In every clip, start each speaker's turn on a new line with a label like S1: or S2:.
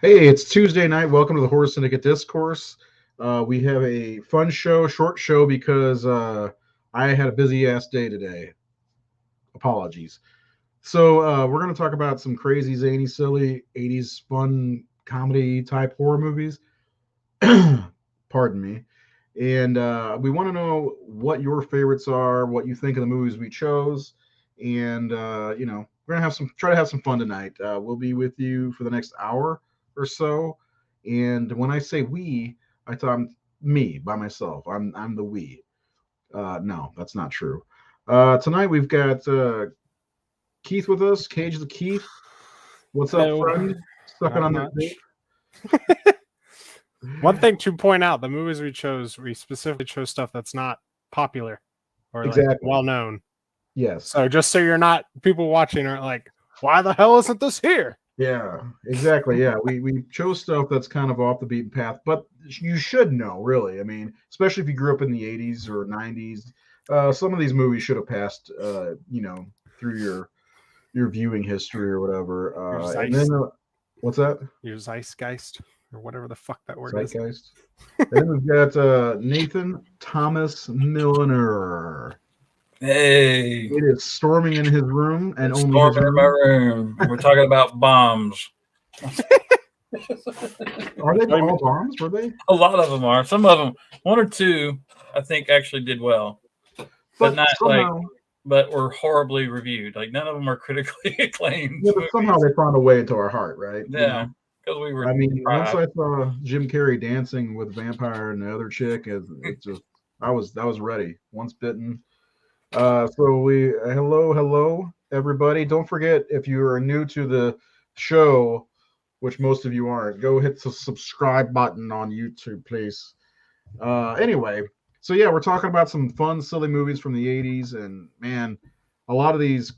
S1: Hey, it's Tuesday night. Welcome to the Horror Syndicate Discourse. We have a fun show, short show, because I had a busy ass day today. Apologies. So we're going to talk about some crazy, zany, silly '80s fun comedy type horror movies. Pardon me. And we want to know what your favorites are, what you think of the movies we chose, and we're gonna have some try to have some fun tonight. We'll be with you for the next hour or so. And when I say we, I thought I'm me by myself. I'm the we. No, that's not true. Tonight we've got Keith with us. Cage the Keith. What's up,
S2: Hello.
S1: friend? Sucking
S2: Not
S1: on that
S2: much.
S1: vape.
S2: One thing to point out: the movies we specifically chose stuff that's not popular or like
S1: Exactly.
S2: well known.
S1: Yes.
S2: So just so you're not people watching aren't like, why the hell isn't this here?
S1: Yeah, exactly. Yeah, we chose stuff that's kind of off the beaten path, but you should know, really. I mean, especially if you grew up in the '80s or '90s, some of these movies should have passed, through your viewing history or whatever.
S2: Your
S1: And then what's that?
S2: Your Zeitgeist or whatever the fuck that word is.
S1: Zeitgeist. And then we've got Nathan Thomas Milliner.
S3: Hey,
S1: It is storming in his room and
S3: it's
S1: only his
S3: storming in my
S1: room.
S3: room. We're talking about bombs.
S1: Are they all bombs? Were they?
S3: A lot of them are. Some of them, one or two, I think actually did well, but not
S1: somehow,
S3: but were horribly reviewed. Like none of them are critically acclaimed.
S1: yeah, but somehow they found a way into our heart, right?
S3: Yeah, because we were.
S1: I mean, once I saw Jim Carrey dancing with Vampire and the other chick, it just I was ready. Once bitten. So hello everybody. Don't forget, if you are new to the show, which most of you aren't, go hit the subscribe button on YouTube, please. Anyway, so yeah, we're talking about some fun, silly movies from the '80s, and man, a lot of these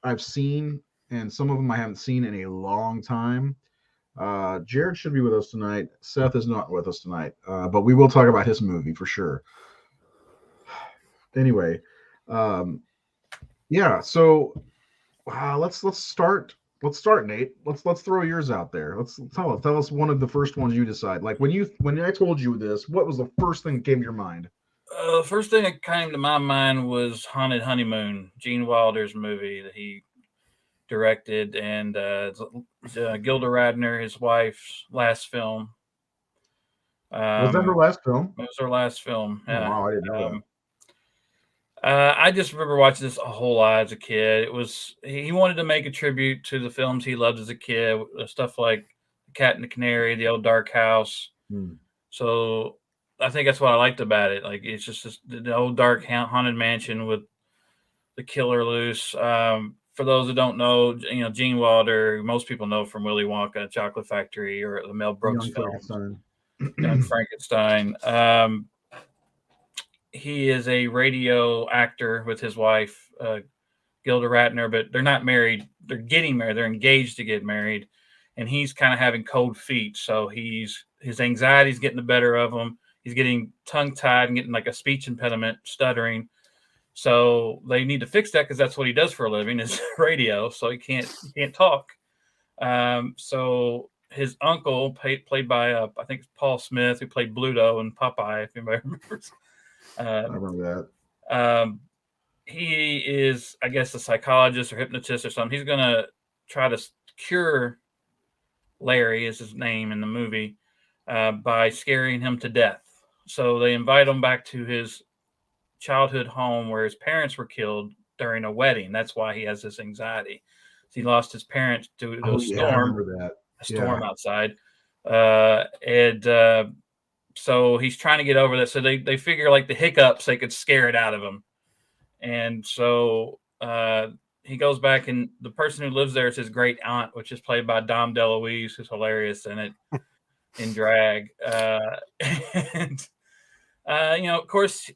S1: I've seen, and some of them I haven't seen in a long time. Jared should be with us tonight. Seth is not with us tonight, but we will talk about his movie for sure. Anyway, um, yeah. So let's start. Let's start, Nate. Let's throw yours out there. Let's tell us one of the first ones you decide. Like when I told you this, what was the first thing that came to your mind?
S3: The first thing that came to my mind was Haunted Honeymoon, Gene Wilder's movie that he directed, and Gilda Radner, his wife's last film.
S1: Was that her last film?
S3: It was her last film.
S1: Oh,
S3: Yeah.
S1: wow, I didn't know that.
S3: I just remember watching this a whole lot as a kid. It was he wanted to make a tribute to the films he loved as a kid, stuff like The Cat and the Canary, The Old Dark House. So I think that's what I liked about it. Like it's just the old dark haunted mansion with the killer loose. For those that don't know, Gene Wilder, most people know from Willy Wonka, Chocolate Factory, or the Mel Brooks film, Young Frankenstein. He is a radio actor with his wife, Gilda Radner, but they're not married. They're getting married. They're engaged to get married, and he's kind of having cold feet. So his anxiety's getting the better of him. He's getting tongue tied and getting like a speech impediment, stuttering. So they need to fix that because that's what he does for a living is radio. So he can't talk. So his uncle, played by I think it's Paul Smith, who played Bluto in Popeye, if anybody remembers.
S1: I remember that.
S3: He is, I guess, a psychologist or hypnotist or something. He's going to try to cure Larry, is his name in the movie, by scaring him to death. So they invite him back to his childhood home where his parents were killed during a wedding. That's why he has this anxiety. He lost his parents to a storm.
S1: Yeah, I remember that.
S3: A storm outside. So he's trying to get over that. So they figure like the hiccups, they could scare it out of him. And so he goes back, and the person who lives there is his great aunt, which is played by Dom DeLuise, who's hilarious in it in drag. Of course,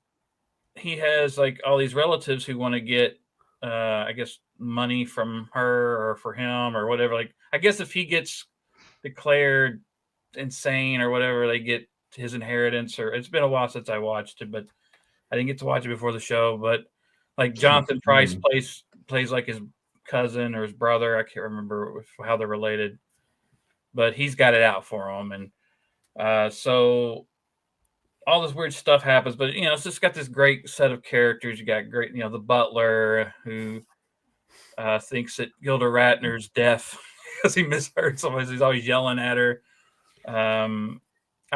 S3: he has like all these relatives who want to get, I guess, money from her or for him or whatever. Like, I guess if he gets declared insane or whatever, they get his inheritance. Or it's been a while since I watched it, but I didn't get to watch it before the show. But like Jonathan Pryce plays like his cousin or his brother. I can't remember how they're related. but he's got it out for him, and so all this weird stuff happens. But it's just got this great set of characters. You got great, the butler who thinks that Gilda Radner's deaf because he misheard somebody. He's always yelling at her. I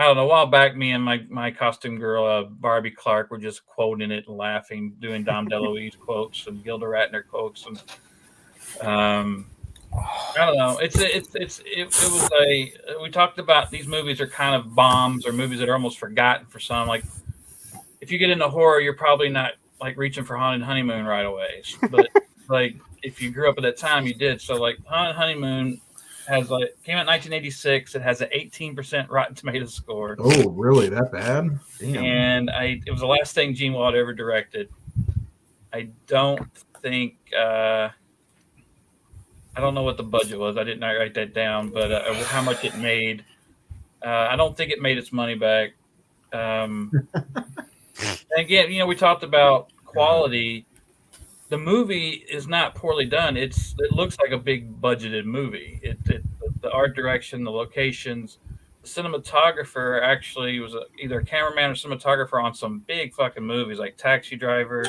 S3: don't know. A while back, me and my costume girl, Barbie Clark, were just quoting it and laughing, doing Dom DeLuise quotes and Gilda Radner quotes, and I don't know. It was we talked about these movies are kind of bombs or movies that are almost forgotten for some. Like if you get into horror, you're probably not like reaching for Haunted Honeymoon right away, but like if you grew up at that time, you did. So like Haunted Honeymoon came out in 1986. It has an 18% Rotten Tomatoes score.
S1: Oh, really? That bad? Damn.
S3: And it was the last thing Gene Wilder ever directed. I don't think I don't know what the budget was. I didn't write that down, but how much it made. I don't think it made its money back. And again, we talked about quality. The movie is not poorly done. It looks like a big budgeted movie. The art direction, the locations, the cinematographer actually was either a cameraman or cinematographer on some big fucking movies like Taxi Driver.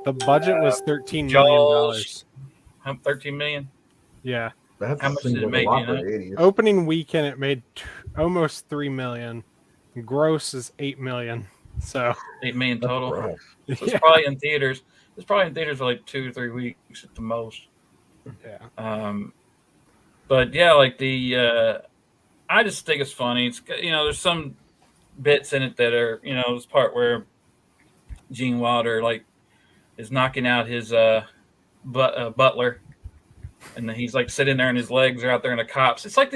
S2: The budget was $13
S3: Jaws.
S2: million.
S3: 13 million?
S2: Yeah.
S1: That
S3: How much
S1: seems
S3: did it
S1: like
S3: make,
S1: a lot for the 80s.
S2: Opening weekend, it made almost $3 million. Gross is $8 million. So
S3: $8 million total.
S1: Right.
S3: So it's probably in theaters. It's probably in theaters for like 2 or 3 weeks at the most.
S2: Yeah.
S3: But yeah, like I just think it's funny. It's there's some bits in it that are this part where Gene Wilder like is knocking out his butler, and then he's like sitting there and his legs are out there in the cops. It's like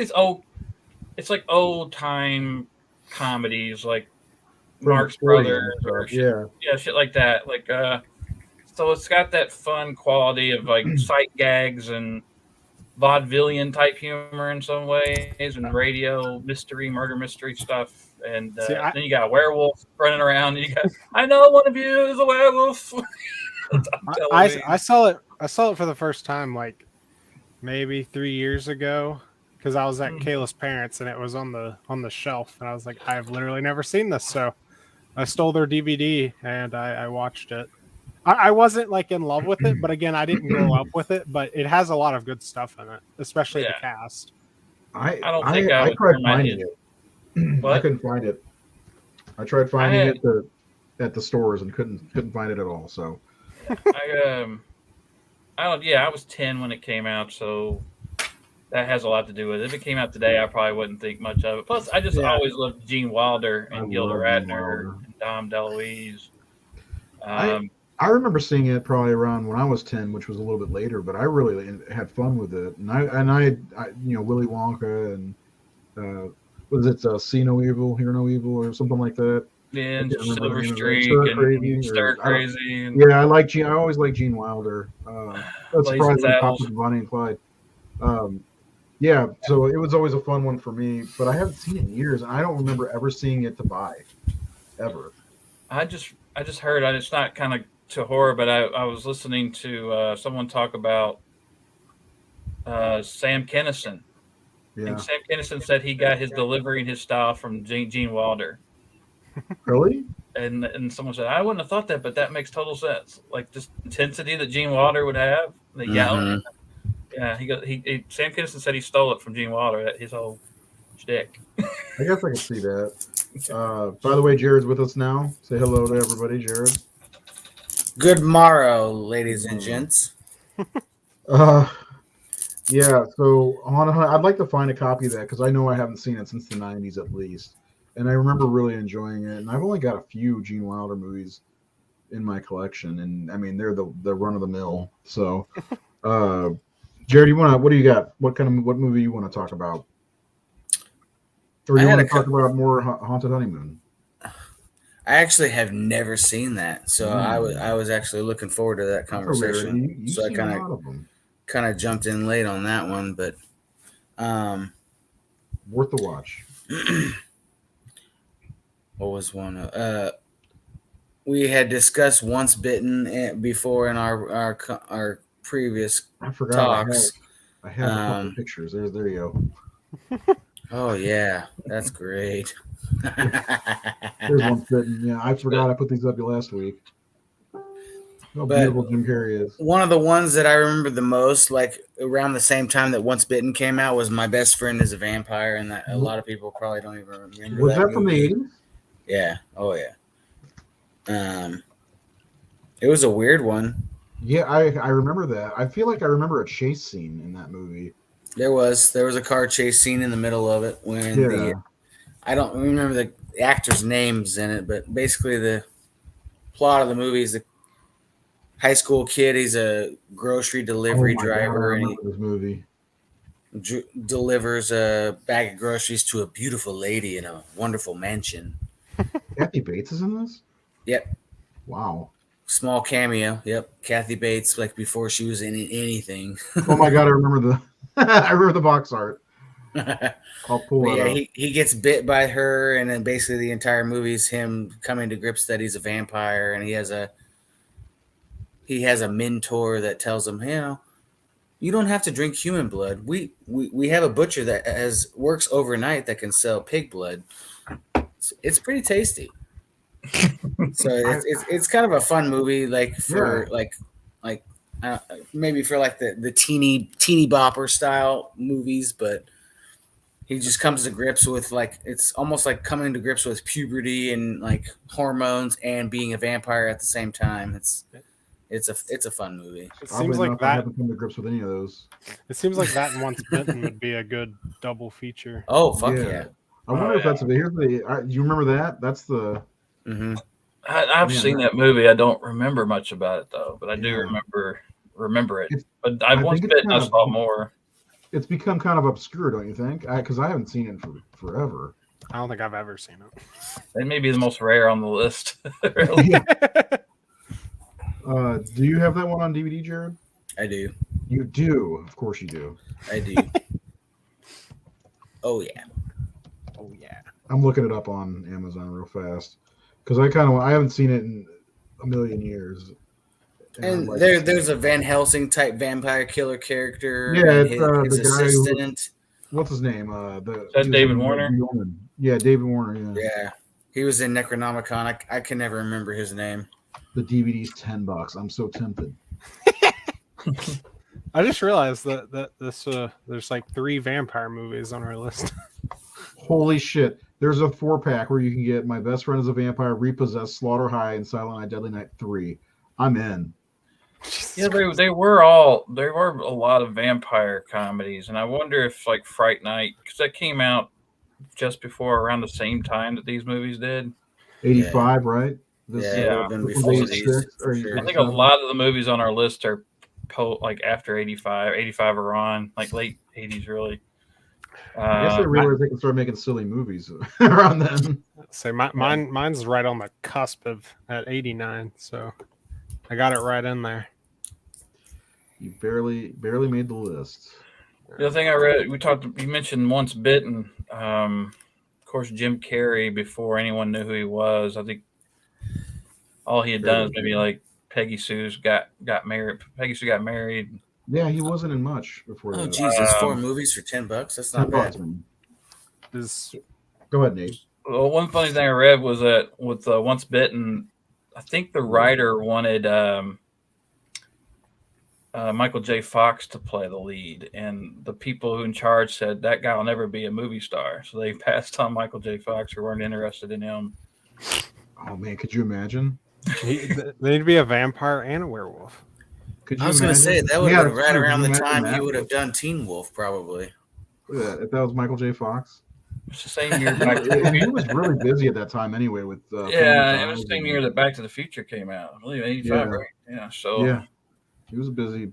S3: old time comedies like Marx Brothers or shit like that. Like so it's got that fun quality of like sight gags and vaudevillian type humor in some ways, and radio murder mystery stuff. And then you got a werewolf running around. And you got, I know one of you is a werewolf.
S2: I saw it for the first time like maybe 3 years ago because I was at Kayla's parents and it was on the shelf, and I was like, I've literally never seen this, so I stole their DVD and I watched it. I wasn't like in love with it, but again, I didn't grow up with it. But it has a lot of good stuff in it, especially the cast.
S1: I tried finding it. I couldn't find it. I tried finding it at the stores and couldn't find it at all. So
S3: I was 10 when it came out, so that has a lot to do with it. If it came out today, I probably wouldn't think much of it. Plus, I just always loved Gene Wilder and Gilda Radner and Dom DeLuise.
S1: I remember seeing it probably around when I was 10, which was a little bit later, but I really had fun with it. And I Willy Wonka and was it See No Evil, Hear No Evil, or something like that?
S3: Yeah, and Silver Streak and Stir Crazy.
S1: I always liked Gene Wilder. That's probably when Pop with Bonnie and Clyde. So it was always a fun one for me, but I haven't seen it in years, and I don't remember ever seeing it to buy, ever.
S3: I just heard it's not kind of to horror, but I was listening to someone talk about Sam Kinison. Yeah. And Sam Kinison said he got his delivery and his style from Gene Wilder.
S1: Really?
S3: And someone said, I wouldn't have thought that, but that makes total sense. Like this intensity that Gene Wilder would have, the yelling. Yeah, Sam Kinison said he stole it from Gene Wilder, his whole shtick.
S1: I guess I can see that. By the way, Jared's with us now. Say hello to everybody, Jared.
S4: Good morrow, ladies and gents.
S1: So I'd like to find a copy of that because I know I haven't seen it since the 90s at least. And I remember really enjoying it. And I've only got a few Gene Wilder movies in my collection. And I mean, they're the run of the mill. So, Jared, what do you got? What movie you want to talk about? Or you want to talk about more Haunted Honeymoon?
S4: I actually have never seen that, so I was actually looking forward to that conversation. So I kind of jumped in late on that one, but
S1: worth the watch.
S4: What was one? We had discussed Once Bitten before in our previous talks.
S1: I have a couple of pictures. There you go.
S4: Oh yeah, that's great.
S1: There's Once Bitten. Yeah, I forgot I put these up last week. How
S4: But
S1: beautiful Jim Carrey is.
S4: one of the ones that I remember the most, like around the same time that Once Bitten came out, was My Best Friend is a Vampire, and that a lot of people probably don't even remember.
S1: Was that from the 80s?
S4: Yeah. Oh yeah. It was a weird one.
S1: Yeah, I remember that. I feel like I remember a chase scene in that movie.
S4: There was a car chase scene in the middle of it when I don't remember the actors' names in it, but basically the plot of the movie is the high school kid. He's a grocery delivery driver,
S1: and he this movie
S4: delivers a bag of groceries to a beautiful lady in a wonderful mansion.
S1: Kathy Bates is in this?
S4: Yep.
S1: Wow.
S4: Small cameo. Yep. Kathy Bates, like before she was in anything.
S1: Oh my god, I remember the box art. I'll pull it up.
S4: He gets bit by her, and then basically the entire movie is him coming to grips that he's a vampire, and he has a mentor that tells him, you don't have to drink human blood. We have a butcher that works overnight that can sell pig blood. It's pretty tasty. So it's kind of a fun movie, like for maybe for like the teeny bopper style movies, but he just comes to grips with it's almost like coming to grips with puberty and like hormones and being a vampire at the same time. It's a fun movie.
S2: It seems like that.
S1: I haven't come to grips with any of those.
S2: It seems like that and Once Bitten would be a good double feature.
S4: Oh fuck yeah!
S1: I wonder if that's you remember that? That's the.
S4: Mm-hmm.
S3: I've seen that movie. I don't remember much about it though, but I do remember it. But I Once Bitten, I saw more.
S1: It's become kind of obscure, don't you think? Because I haven't seen it for forever.
S2: I don't think I've ever seen it.
S3: It may be the most rare on the list.
S1: Do you have that one on DVD, Jared?
S4: I do.
S1: You do. Of course you do.
S4: I do. Oh yeah.
S1: I'm looking it up on Amazon real fast because I haven't seen it in a million years.
S4: And there's a Van Helsing type vampire killer character.
S1: Yeah, it's
S4: his
S1: the
S4: assistant.
S1: What's his name?
S3: That's David Warner.
S1: Yeah, David Warner.
S4: Yeah, he was in Necronomicon. I can never remember his name.
S1: The DVD's $10. I'm so tempted.
S2: I just realized that this there's like 3 vampire movies on our list.
S1: Holy shit! There's a 4-pack where you can get My Best Friend is a Vampire, Repossessed, Slaughter High, and Silent Night, Deadly Night 3. I'm in.
S3: Yeah, they were a lot of vampire comedies, and I wonder if like Fright Night, because that came out just around the same time that these movies did.
S1: 85, right?
S4: Before these.
S3: I think a lot of the movies on our list are like after 85 or on, like late 80s, really.
S1: I guess they realized they can start making silly movies around then.
S2: So mine's right on the cusp at 89, so I got it right in there.
S1: You barely made the list.
S3: The other thing I read, you mentioned Once Bitten. Of course, Jim Carrey, before anyone knew who he was, I think all he had done is maybe like Peggy Sue got married. Peggy Sue got married.
S1: Yeah, he wasn't in much before.
S4: Oh, Jesus! 4 movies for $10. That's not bad.
S1: Go ahead, Nate.
S3: Well, one funny thing I read was that with Once Bitten, I think the writer wanted Michael J. Fox to play the lead, and the people who in charge said that guy will never be a movie star. So they passed on Michael J. Fox, who weren't interested in him.
S1: Oh man, could you imagine?
S2: They need to be a vampire and a werewolf.
S4: I was going to say that would have been right around the time he would have done Teen Wolf, probably.
S1: Yeah, if that was Michael J. Fox.
S3: It's the same year.
S1: He was really busy at that time anyway. With
S3: it was the same year that Back to the Future came out. I believe 85, right? Yeah. So
S1: he was a busy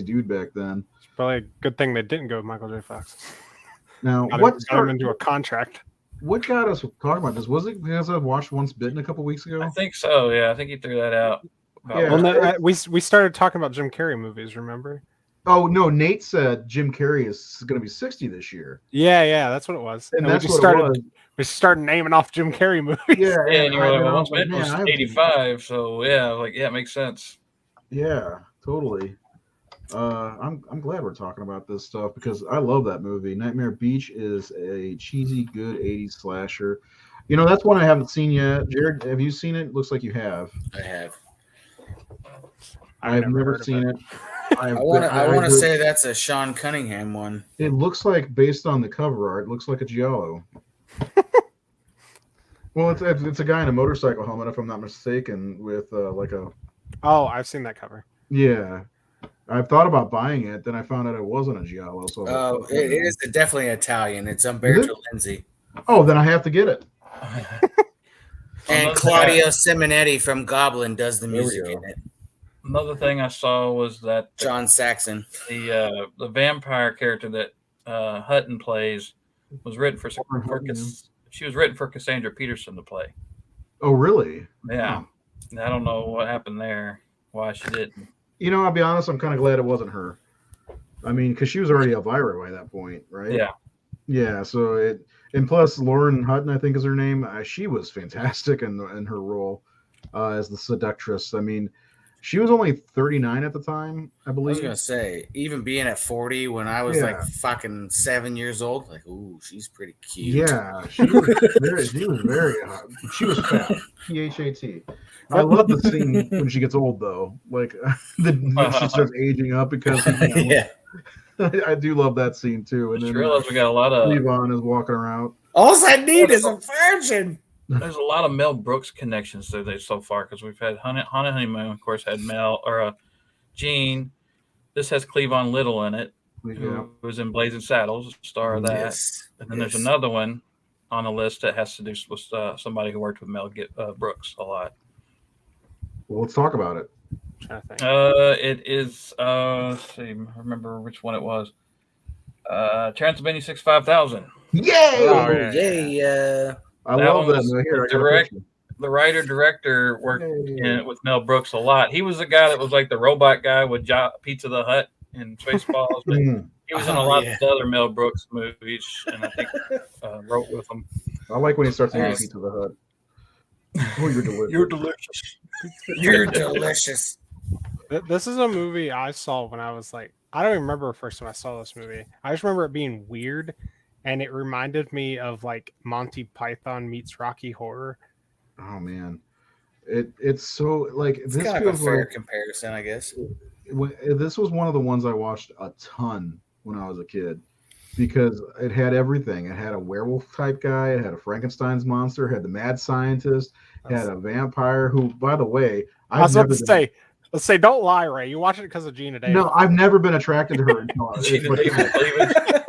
S1: dude back then.
S2: It's probably a good thing they didn't go with Michael J. Fox.
S1: Now,
S2: got him into a contract?
S1: What got us talking about this? Was it because I watched Once Bitten a couple weeks ago?
S3: I think so. Yeah, I think he threw that out.
S2: We started talking about Jim Carrey movies. Remember?
S1: Oh no, Nate said Jim Carrey is going to be 60 this year.
S2: Yeah, that's what it was.
S1: And that's what it was.
S2: We started naming off Jim Carrey movies.
S3: Yeah, and you were like, Once Bitten was 85, so it makes sense.
S1: Yeah, totally. I'm glad we're talking about this stuff because I love that movie. Nightmare Beach is a cheesy, good '80s slasher. That's one I haven't seen yet. Jared, have you seen it? Looks like you have.
S4: I have.
S1: I've never seen it.
S4: I want to say that's a Sean Cunningham one.
S1: It looks like, based on the cover art, it looks like a giallo. Well, it's a guy in a motorcycle helmet, if I'm not mistaken, with like a.
S2: Oh, I've seen that cover.
S1: Yeah, I've thought about buying it. Then I found out it wasn't a giallo. So
S4: it is definitely Italian. It's Umberto Lenzi.
S1: Oh, then I have to get it.
S4: And Claudio Simonetti from Goblin does the music in it.
S3: Another thing I saw was that
S4: John Saxon,
S3: the vampire character that Hutton plays, was written for she was written for Cassandra Peterson to play.
S1: Oh, really?
S3: Yeah. Oh. I don't know what happened there. Why she didn't.
S1: I'll be honest. I'm kind of glad it wasn't her. I mean, because she was already Elvira by that point, right?
S3: Yeah.
S1: Yeah. So and plus Lauren Hutton, I think is her name. She was fantastic in her role as the seductress. I mean, she was only 39 at the time, I believe.
S4: I was gonna say, even being at 40 when I was like fucking 7 years old, like, ooh, she's pretty cute.
S1: Yeah, she was very hot. She was fat. PHAT. I love the scene when she gets old, though. Like she starts aging up because
S4: yeah.
S1: I do love that scene too. And
S3: I
S1: then
S3: realize we got a lot of
S1: Cleavon is walking around.
S4: All I need is a virgin.
S3: There's a lot of Mel Brooks connections there so far because we've had Honeymoon, of course, had Gene. This has Cleavon Little in it, who was in Blazing Saddles, star of that.
S4: Yes.
S3: And then there's another one on the list that has to do with somebody who worked with Mel Brooks a lot.
S1: Well, let's talk about it.
S3: It is. Let's see, remember which one it was. Transylvania 5000.
S1: Yay!
S4: Oh, yeah.
S1: I love that.
S3: The writer-director worked with Mel Brooks a lot. He was the guy that was like the robot guy with Pizza the Hut and Spaceballs. But he was in a lot of other Mel Brooks movies, and I think wrote with him.
S1: I like when he starts eating Pizza the Hut. Oh, you're delicious.
S3: You're delicious.
S4: You're delicious.
S2: This is a movie I saw when I was like, I don't even remember the first time I saw this movie. I just remember it being weird. And it reminded me of like Monty Python meets Rocky Horror.
S1: Oh man, it's so like
S4: it's
S1: this
S4: kind
S1: feels
S4: of a fair
S1: like
S4: comparison, I guess.
S1: This was one of the ones I watched a ton when I was a kid because it had everything. It had a werewolf type guy. It had a Frankenstein's monster. It had the mad scientist. It had a vampire who, by the way,
S2: I was about to say. Let's say, don't lie, Ray. You watch it because of Gina Davis.
S1: No, I've never been attracted to her until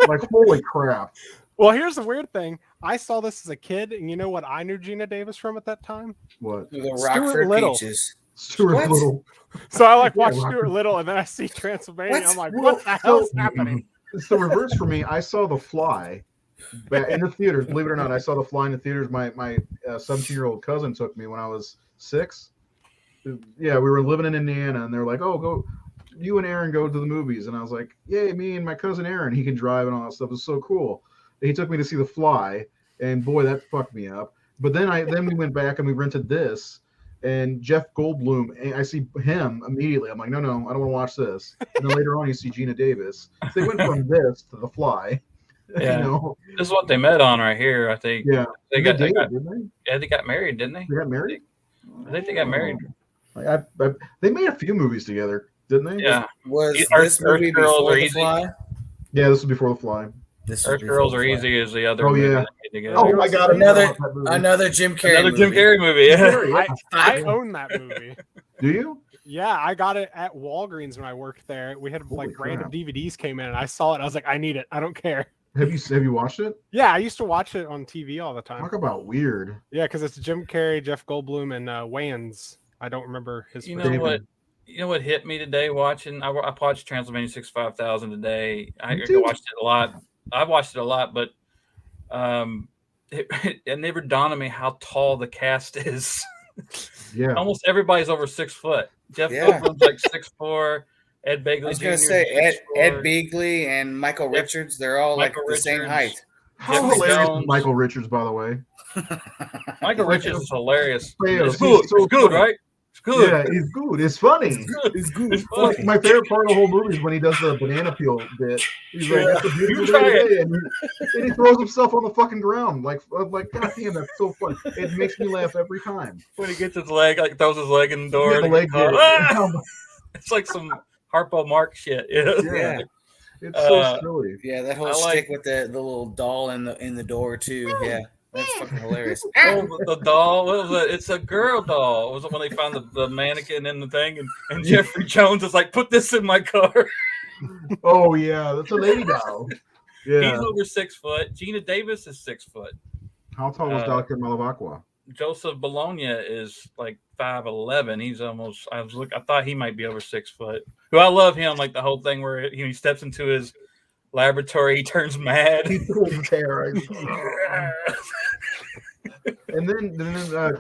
S1: like holy crap.
S2: Well, here's the weird thing. I saw this as a kid, and you know what I knew Gina Davis from at that time?
S1: What?
S4: The Rockford Peaches.
S1: Stuart Little.
S2: So I watched Stuart Little, and then I see Transylvania. I'm like, what the hell's happening?
S1: It's the reverse for me. I saw The Fly in the theaters. Believe it or not, I saw The Fly in the theaters. My 17-year-old cousin took me when I was 6. Yeah, we were living in Indiana, and they're like, "Oh, go, you and Aaron go to the movies." And I was like, "Yay, me and my cousin Aaron. He can drive and all that stuff. It's so cool." And he took me to see The Fly, and boy, that fucked me up. But then we went back and we rented this, and Jeff Goldblum. And I see him immediately. I'm like, no, I don't want to watch this. And then later on, you see Gina Davis. So they went from this to The Fly.
S3: Yeah, this is what they met on right here. I think.
S1: Yeah,
S3: they got
S1: didn't they?
S3: Yeah, they got married, didn't they?
S1: They got married.
S3: I think they got married.
S1: They made a few movies together, didn't they?
S3: Yeah.
S4: Was this movie before The Fly?
S1: Yeah, this was before The Fly.
S3: Earth Girls Are Easy is the other.
S1: Oh yeah.
S3: Oh
S1: my God!
S4: Another Jim Carrey.
S3: Another Jim Carrey movie. Yeah.
S2: I own that movie.
S1: Do you?
S2: Yeah, I got it at Walgreens when I worked there. We had random DVDs came in, and I saw it. I was like, I need it. I don't care.
S1: Have you watched it?
S2: Yeah, I used to watch it on TV all the time.
S1: Talk about weird.
S2: Yeah, because it's Jim Carrey, Jeff Goldblum, and Wayans. I don't remember his.
S3: You know what hit me today watching? I watched Transylvania 5000 today. I watched it a lot. I watched it a lot, but it never dawned on me how tall the cast is.
S1: Yeah,
S3: almost everybody's over 6 foot. Jeff Goldblum's like 6'4". Ed Begley.
S4: I was going to say Ed Begley and Michael Richards. They're all the same height.
S1: How hilarious is Michael Richards, by the way?
S3: Michael Richards is hilarious.
S1: He's
S3: good, right? It's good.
S1: Yeah, it's good. It's funny.
S4: It's good.
S3: It's funny.
S1: My favorite part of the whole movie is when he does the banana peel bit. He's like, "It's a beautiful
S3: You try
S1: day
S3: it."
S1: today," and he throws himself on the fucking ground. Like, God damn, that's so funny. It makes me laugh every time.
S3: When he gets his leg, like throws his leg in the door.
S1: Yeah, the
S3: and
S1: leg
S3: he goes,
S1: bit.
S3: "Ah!" It's like some Harpo Mark shit.
S1: Yeah. It's so silly.
S4: Yeah, that whole
S3: I
S4: stick with the little doll in the door too. Yeah, that's fucking hilarious.
S3: Oh, the doll. What was it? It's a girl doll. Was it when they found the mannequin in the thing? And Jeffrey Jones is like, put this in my car.
S1: Oh yeah, that's a lady doll. Yeah.
S3: He's over 6 foot. Gina Davis is 6 foot.
S1: How tall was Dr. Malavacqua?
S3: Joseph Bologna is like 5'11". He's almost. I thought he might be over 6 foot. Who I love him. Like the whole thing where he steps into his laboratory, he turns mad.
S1: He pulls his hair. And then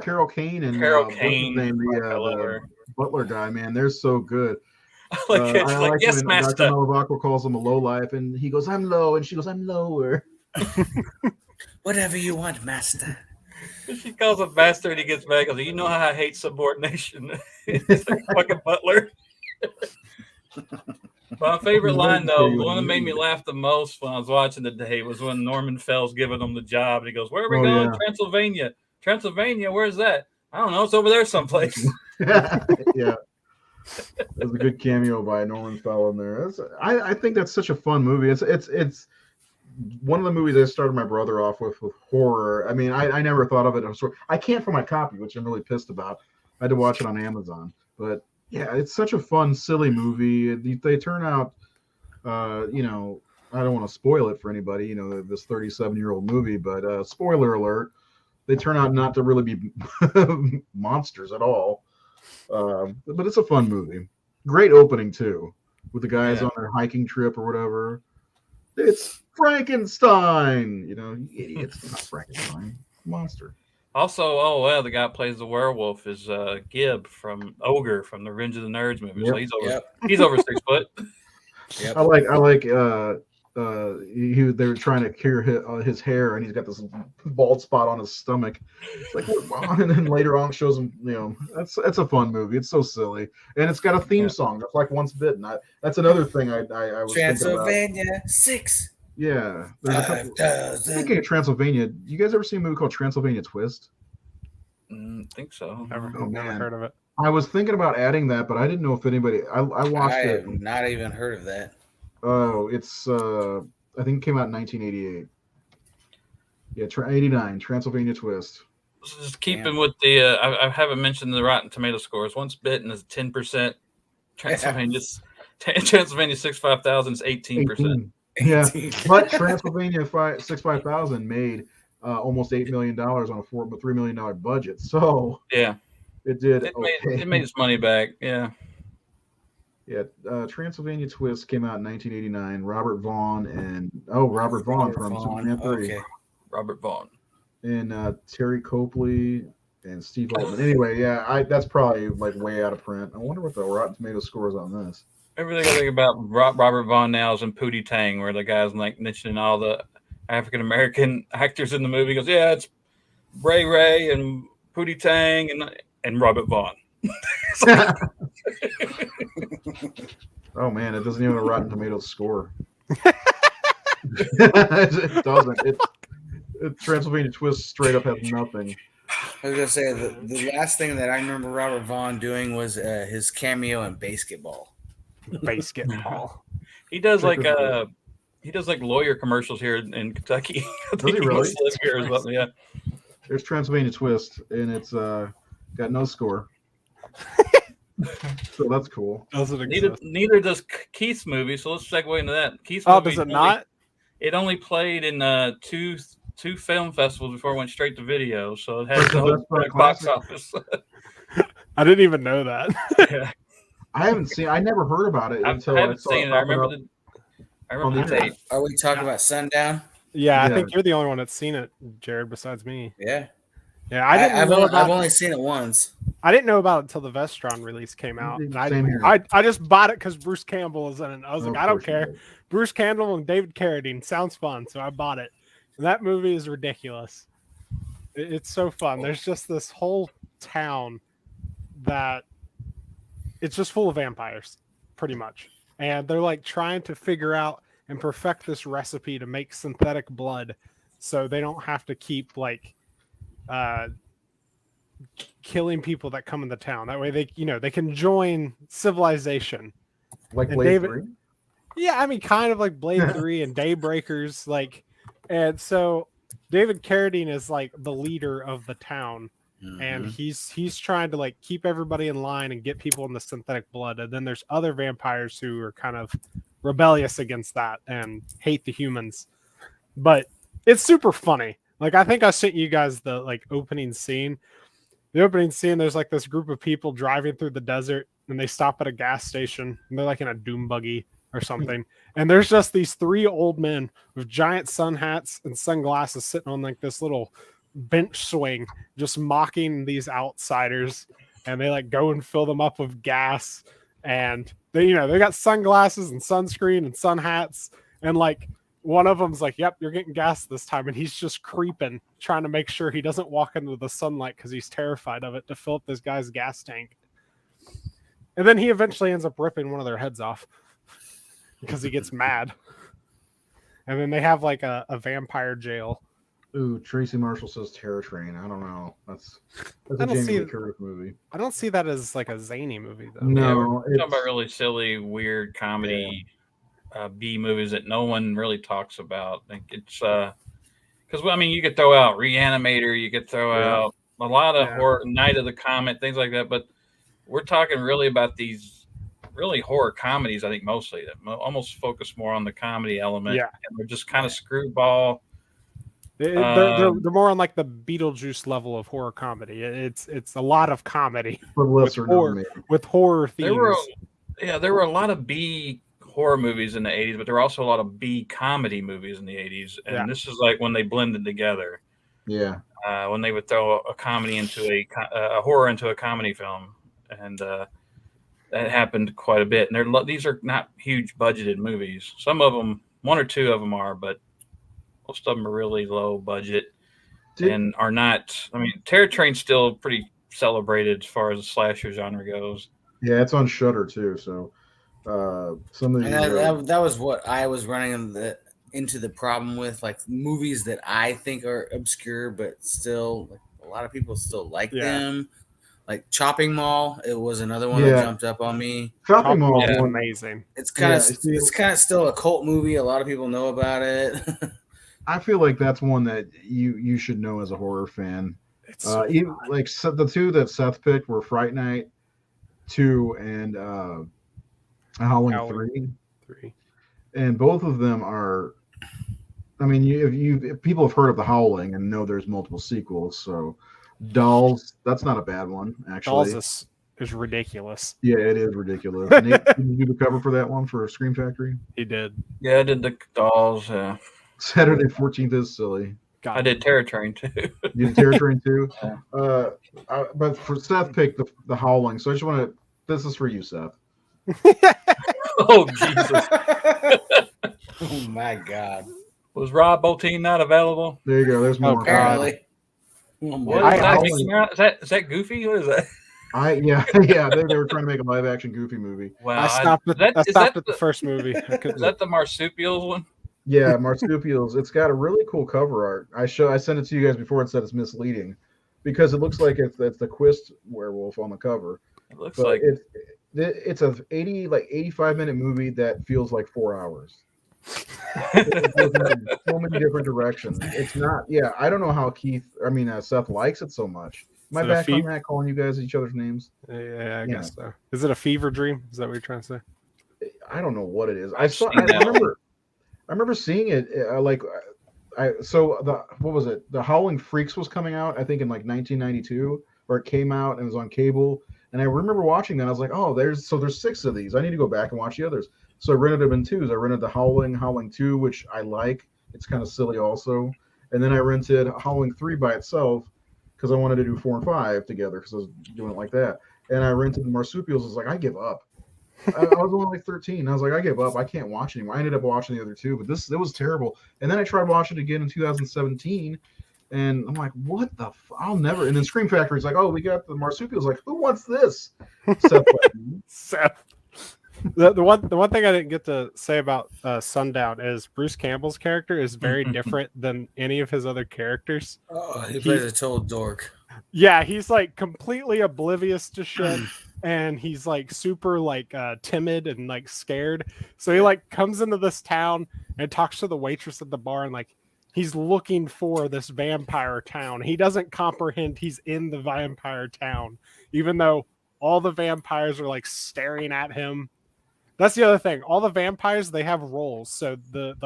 S1: Carol Kane and the butler guy, man, they're so good.
S3: I like yes,
S1: when
S3: master.
S1: Dr. Malavacqua calls him a lowlife, and he goes, "I'm low," and she goes, "I'm lower."
S4: Whatever you want, master.
S3: She calls him master, and he gets back. Goes, "You know how I hate subordination." It's like fucking butler. My favorite line, though, the one that made me laugh the most when I was watching it today was when Norman Fell's giving him the job, and he goes, "Where are we going?
S1: Yeah.
S3: Transylvania. Transylvania, where's that? I don't know. It's over there someplace."
S1: Yeah. There's a good cameo by Norman Fell in there. I think that's such a fun movie. It's one of the movies I started my brother off with horror. I mean, I never thought of it as horror. I can't for my copy, which I'm really pissed about. I had to watch it on Amazon. But yeah, it's such a fun, silly movie. They turn out, I don't want to spoil it for anybody, this 37-year-old movie, but spoiler alert, they turn out not to really be monsters at all. But it's a fun movie. Great opening too, with the guys on their hiking trip or whatever. It's Frankenstein. You idiots. It's not Frankenstein. Monster.
S3: Also, the guy who plays the werewolf is Gibb from Ogre from the Revenge of the Nerds movie.
S1: Yep.
S3: So he's over 6 foot.
S1: Yep. I like they were trying to cure his hair, and he's got this bald spot on his stomach. It's like, and then later on shows him, that's a fun movie. It's so silly, and it's got a theme song. That's like Once Bitten. That's another thing I was
S4: Transylvania 6.
S1: Yeah, thinking of Transylvania. You guys ever seen a movie called Transylvania Twist?
S3: Think so.
S2: Never heard of it.
S1: I was thinking about adding that, but I didn't know if anybody. I watched it.
S4: I have not even heard of that.
S1: Oh, it's I think it came out in 1988. Yeah, 89, Transylvania Twist.
S3: Just keeping with the I haven't mentioned the Rotten Tomato scores. Once Bitten is 10%. Transylvania 65000 is 18%.
S1: Yeah, but Transylvania 65000 made almost $8 million on a $3 million budget. So
S3: yeah,
S1: it did.
S3: It made its money back. Yeah.
S1: Yeah, Transylvania Twist came out in 1989. Robert Vaughn from Superman 3.
S4: Okay.
S3: Robert Vaughn.
S1: And Terry Copley and Steve Altman. Anyway, yeah, that's probably like way out of print. I wonder what the Rotten Tomato score is on this.
S3: Everything I think about Robert Vaughn now is in Pootie Tang, where the guy's like mentioning all the African American actors in the movie. He goes, "Yeah, it's Ray and Pootie Tang and Robert Vaughn."
S1: Oh man, it doesn't even have a Rotten Tomatoes score. It doesn't. Transylvania Twist straight up has nothing.
S4: I was gonna say the last thing that I remember Robert Vaughn doing was his cameo in Basketball.
S2: Basketball.
S3: He does like lawyer commercials here in Kentucky.
S1: Does he really?
S3: Here as well. Yeah.
S1: There's Transylvania Twist, and it's got no score. So that's cool.
S3: Neither does Keith's movie, so let's segue into that. Keith's
S2: movie, does it not?
S3: It only played in two film festivals before it went straight to video, so it has no box office.
S2: I didn't even know that.
S3: Yeah.
S1: I never heard about it until
S3: I haven't seen it. I remember the tape.
S4: Are we talking about Sundown?
S2: Yeah, I think you're the only one that's seen it, Jared, besides me.
S4: Yeah.
S2: Yeah, I've
S4: only seen it once.
S2: I didn't know about it until the Vestron release came out. And I just bought it because Bruce Campbell is in it. I was like, I don't care. Bruce Campbell and David Carradine sounds fun, so I bought it. And that movie is ridiculous. It's so fun. There's just this whole town that it's just full of vampires, pretty much. And they're like trying to figure out and perfect this recipe to make synthetic blood so they don't have to keep like killing people that come into town. That way they can join civilization.
S1: Like Blade 3?
S2: Yeah, I mean kind of like Blade 3 and Daybreakers, like, and so David Carradine is like the leader of the town. Mm-hmm. And he's trying to like keep everybody in line and get people in the synthetic blood. And then there's other vampires who are kind of rebellious against that and hate the humans. But it's super funny. Like, I think I sent you guys the like opening scene. The opening scene, there's like this group of people driving through the desert and they stop at a gas station and they're like in a doom buggy or something. And there's just these 3 old men with giant sun hats and sunglasses sitting on like this little bench swing, just mocking these outsiders. And they like go and fill them up with gas. And they got sunglasses and sunscreen and sun hats. And like one of them's like, yep, you're getting gas this time. And he's just creeping, trying to make sure he doesn't walk into the sunlight because he's terrified of it, to fill up this guy's gas tank. And then he eventually ends up ripping one of their heads off because he gets mad. And then they have like a vampire jail.
S1: Ooh, Tracy Marshall says Terror Train. I don't know. That's a Jamie Lee Curtis movie.
S2: I don't see that as like a zany movie though.
S3: No, we're talking about really silly, weird comedy B movies that no one really talks about. I think it's because I mean you could throw out Reanimator, you could throw out a lot of horror, Night of the Comet, things like that. But we're talking really about these really horror comedies. I think mostly that almost focus more on the comedy element.
S2: Yeah,
S3: and they're just kind of screwball.
S2: They're more on like the Beetlejuice level of horror comedy. It's a lot of comedy with horror themes.
S3: There were a lot of B horror movies in the 80s, but there were also a lot of B comedy movies in the 80s. And this is like when they blended together.
S1: Yeah.
S3: When they would throw a comedy into a horror into a comedy film. And that happened quite a bit. And these are not huge budgeted movies. Some of them, 1 or 2 of them are, but most of them are really low budget and are not. I mean, Terror Train's still pretty celebrated as far as the slasher genre goes.
S1: Yeah, it's on Shudder too. So some of
S4: that was what I was running into the problem with, like movies that I think are obscure, but still like, a lot of people still like them. Like Chopping Mall, it was another one that jumped up on me.
S1: Chopping Mall is
S2: amazing.
S4: It's kind of still a cult movie. A lot of people know about it.
S1: I feel like that's one that you should know as a horror fan.
S2: It's
S1: the 2 that Seth picked were Fright Night 2 and Howling 3. And both of them are. I mean, if people have heard of The Howling and know there's multiple sequels, so Dolls, that's not a bad one actually.
S2: Dolls is ridiculous.
S1: Yeah, it is ridiculous. Nate, did you do the cover for that one for Scream Factory?
S2: He did.
S3: Yeah, I did the Dolls.
S1: Saturday 14th is silly.
S3: I did Terror Train too.
S1: You did Terror Train too? But for Seth picked the Howling, so I just want to. This is for you, Seth.
S3: Oh Jesus!
S4: Oh my God!
S3: Was Rob Bottin not available?
S1: There you go. There's more.
S4: Apparently.
S3: Is that Goofy? What is that?
S1: They were trying to make a live action Goofy movie.
S2: Wow, I stopped at the first movie.
S3: Is that the Marsupials one?
S1: Yeah, Marsupials. It's got a really cool cover art. I sent it to you guys before and said it's misleading because it looks like it's the Quist werewolf on the cover.
S3: It looks like
S1: it's a 85-minute movie that feels like 4 hours. It goes in so many different directions. It's not. Yeah, I don't know how Seth likes it so much. Am I back on that, calling you guys each other's names?
S2: Yeah, I guess so. Is it a fever dream? Is that what you're trying to say?
S1: I don't know what it is. I remember seeing it. What was it? The Howling Freaks was coming out, I think, in like 1992, or it came out and it was on cable. And I remember watching that. I was like, oh, there's 6 of these. I need to go back and watch the others. So I rented them in 2s. I rented the Howling 2, which I like. It's kind of silly also. And then I rented Howling 3 by itself because I wanted to do 4 and 5 together because I was doing it like that. And I rented the Marsupials. I was like, I give up. I was only like 13. I was like, I give up. I can't watch anymore. I ended up watching the other 2, but it was terrible. And then I tried watching it again in 2017, And I'm like, what the? I'll never. And then Scream Factory's like, oh, we got the marsupials. Like, who wants this?
S2: Seth. The one thing I didn't get to say about Sundown is Bruce Campbell's character is very different than any of his other characters.
S4: Oh, he plays a total dork.
S2: Yeah, he's like completely oblivious to shit. And he's like super like timid and like scared. So he like comes into this town and talks to the waitress at the bar and like he's looking for this vampire town. He doesn't comprehend he's in the vampire town, even though all the vampires are like staring at him. That's the other thing. All the vampires, they have roles. So the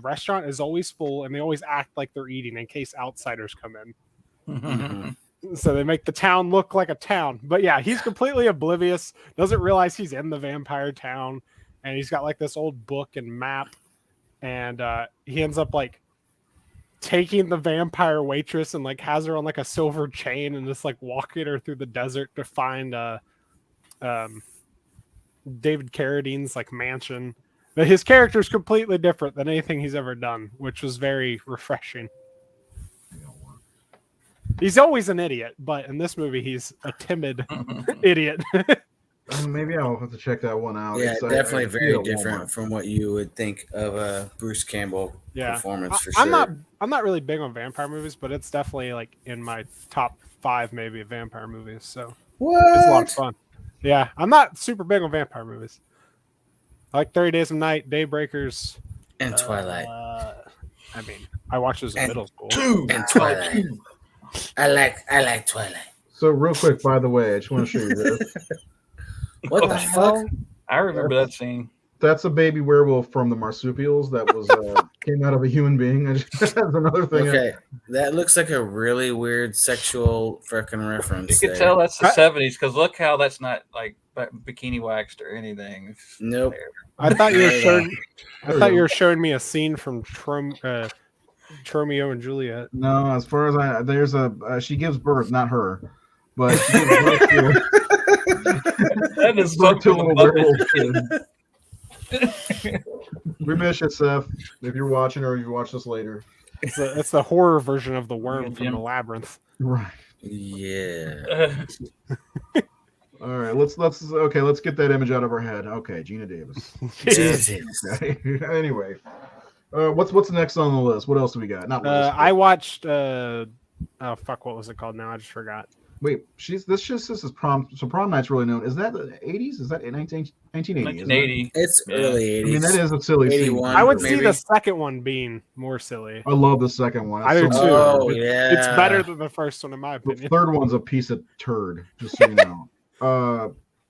S2: restaurant is always full and they always act like they're eating in case outsiders come in. So they make the town look like a town. But yeah, he's completely oblivious, doesn't realize he's in the vampire town, and he's got like this old book and map, and he ends up like taking the vampire waitress and like has her on like a silver chain and just like walking her through the desert to find David Carradine's like mansion. But his character is completely different than anything he's ever done, which was very refreshing. He's always an idiot, but in this movie, he's a timid idiot.
S1: Maybe I'll have to check that one out.
S4: Yeah, definitely very different from what you would think of a Bruce Campbell performance for sure.
S2: I'm not really big on vampire movies, but it's definitely like in my top 5 maybe of vampire movies. So it's a lot of fun. Yeah, I'm not super big on vampire movies. I like 30 Days of Night, Daybreakers,
S4: and Twilight.
S2: I mean, I watched those in middle school.
S4: And Twilight. I like Twilight.
S1: So real quick, by the way, I just want to show you this.
S4: What the fuck?
S3: I remember that scene.
S1: That's a baby werewolf from the marsupials that was came out of a human being. That's another thing.
S4: Okay, that looks like a really weird sexual fucking reference.
S3: You can tell that's the 70s because look how that's not like bikini waxed or anything.
S4: Nope.
S2: I thought you were showing me a scene from Romeo and Juliet.
S1: No, as far as there's she gives birth, not her, but she gives birth to,
S3: that is birth to a little werewolf kid.
S1: We miss you, Seth. If you're watching or you watch this later,
S2: it's the horror version of the worm from the Labyrinth.
S1: Right.
S4: Yeah.
S1: All right. Let's get that image out of our head. Okay, Gina Davis. Okay. Anyway. What's next on the list? What else do we got?
S2: I watched what was it called now? I just forgot.
S1: Wait, this is Prom. So Prom Night's really known. Is that the 80s? Is that 1980?
S3: 1980.
S4: It's early 80s.
S1: I mean, that is a silly scene.
S2: I would see the second one being more silly.
S1: I love the second one.
S2: I do too.
S4: Oh, yeah.
S2: It's better than the first one in my opinion.
S1: The third one's a piece of turd, just so you know.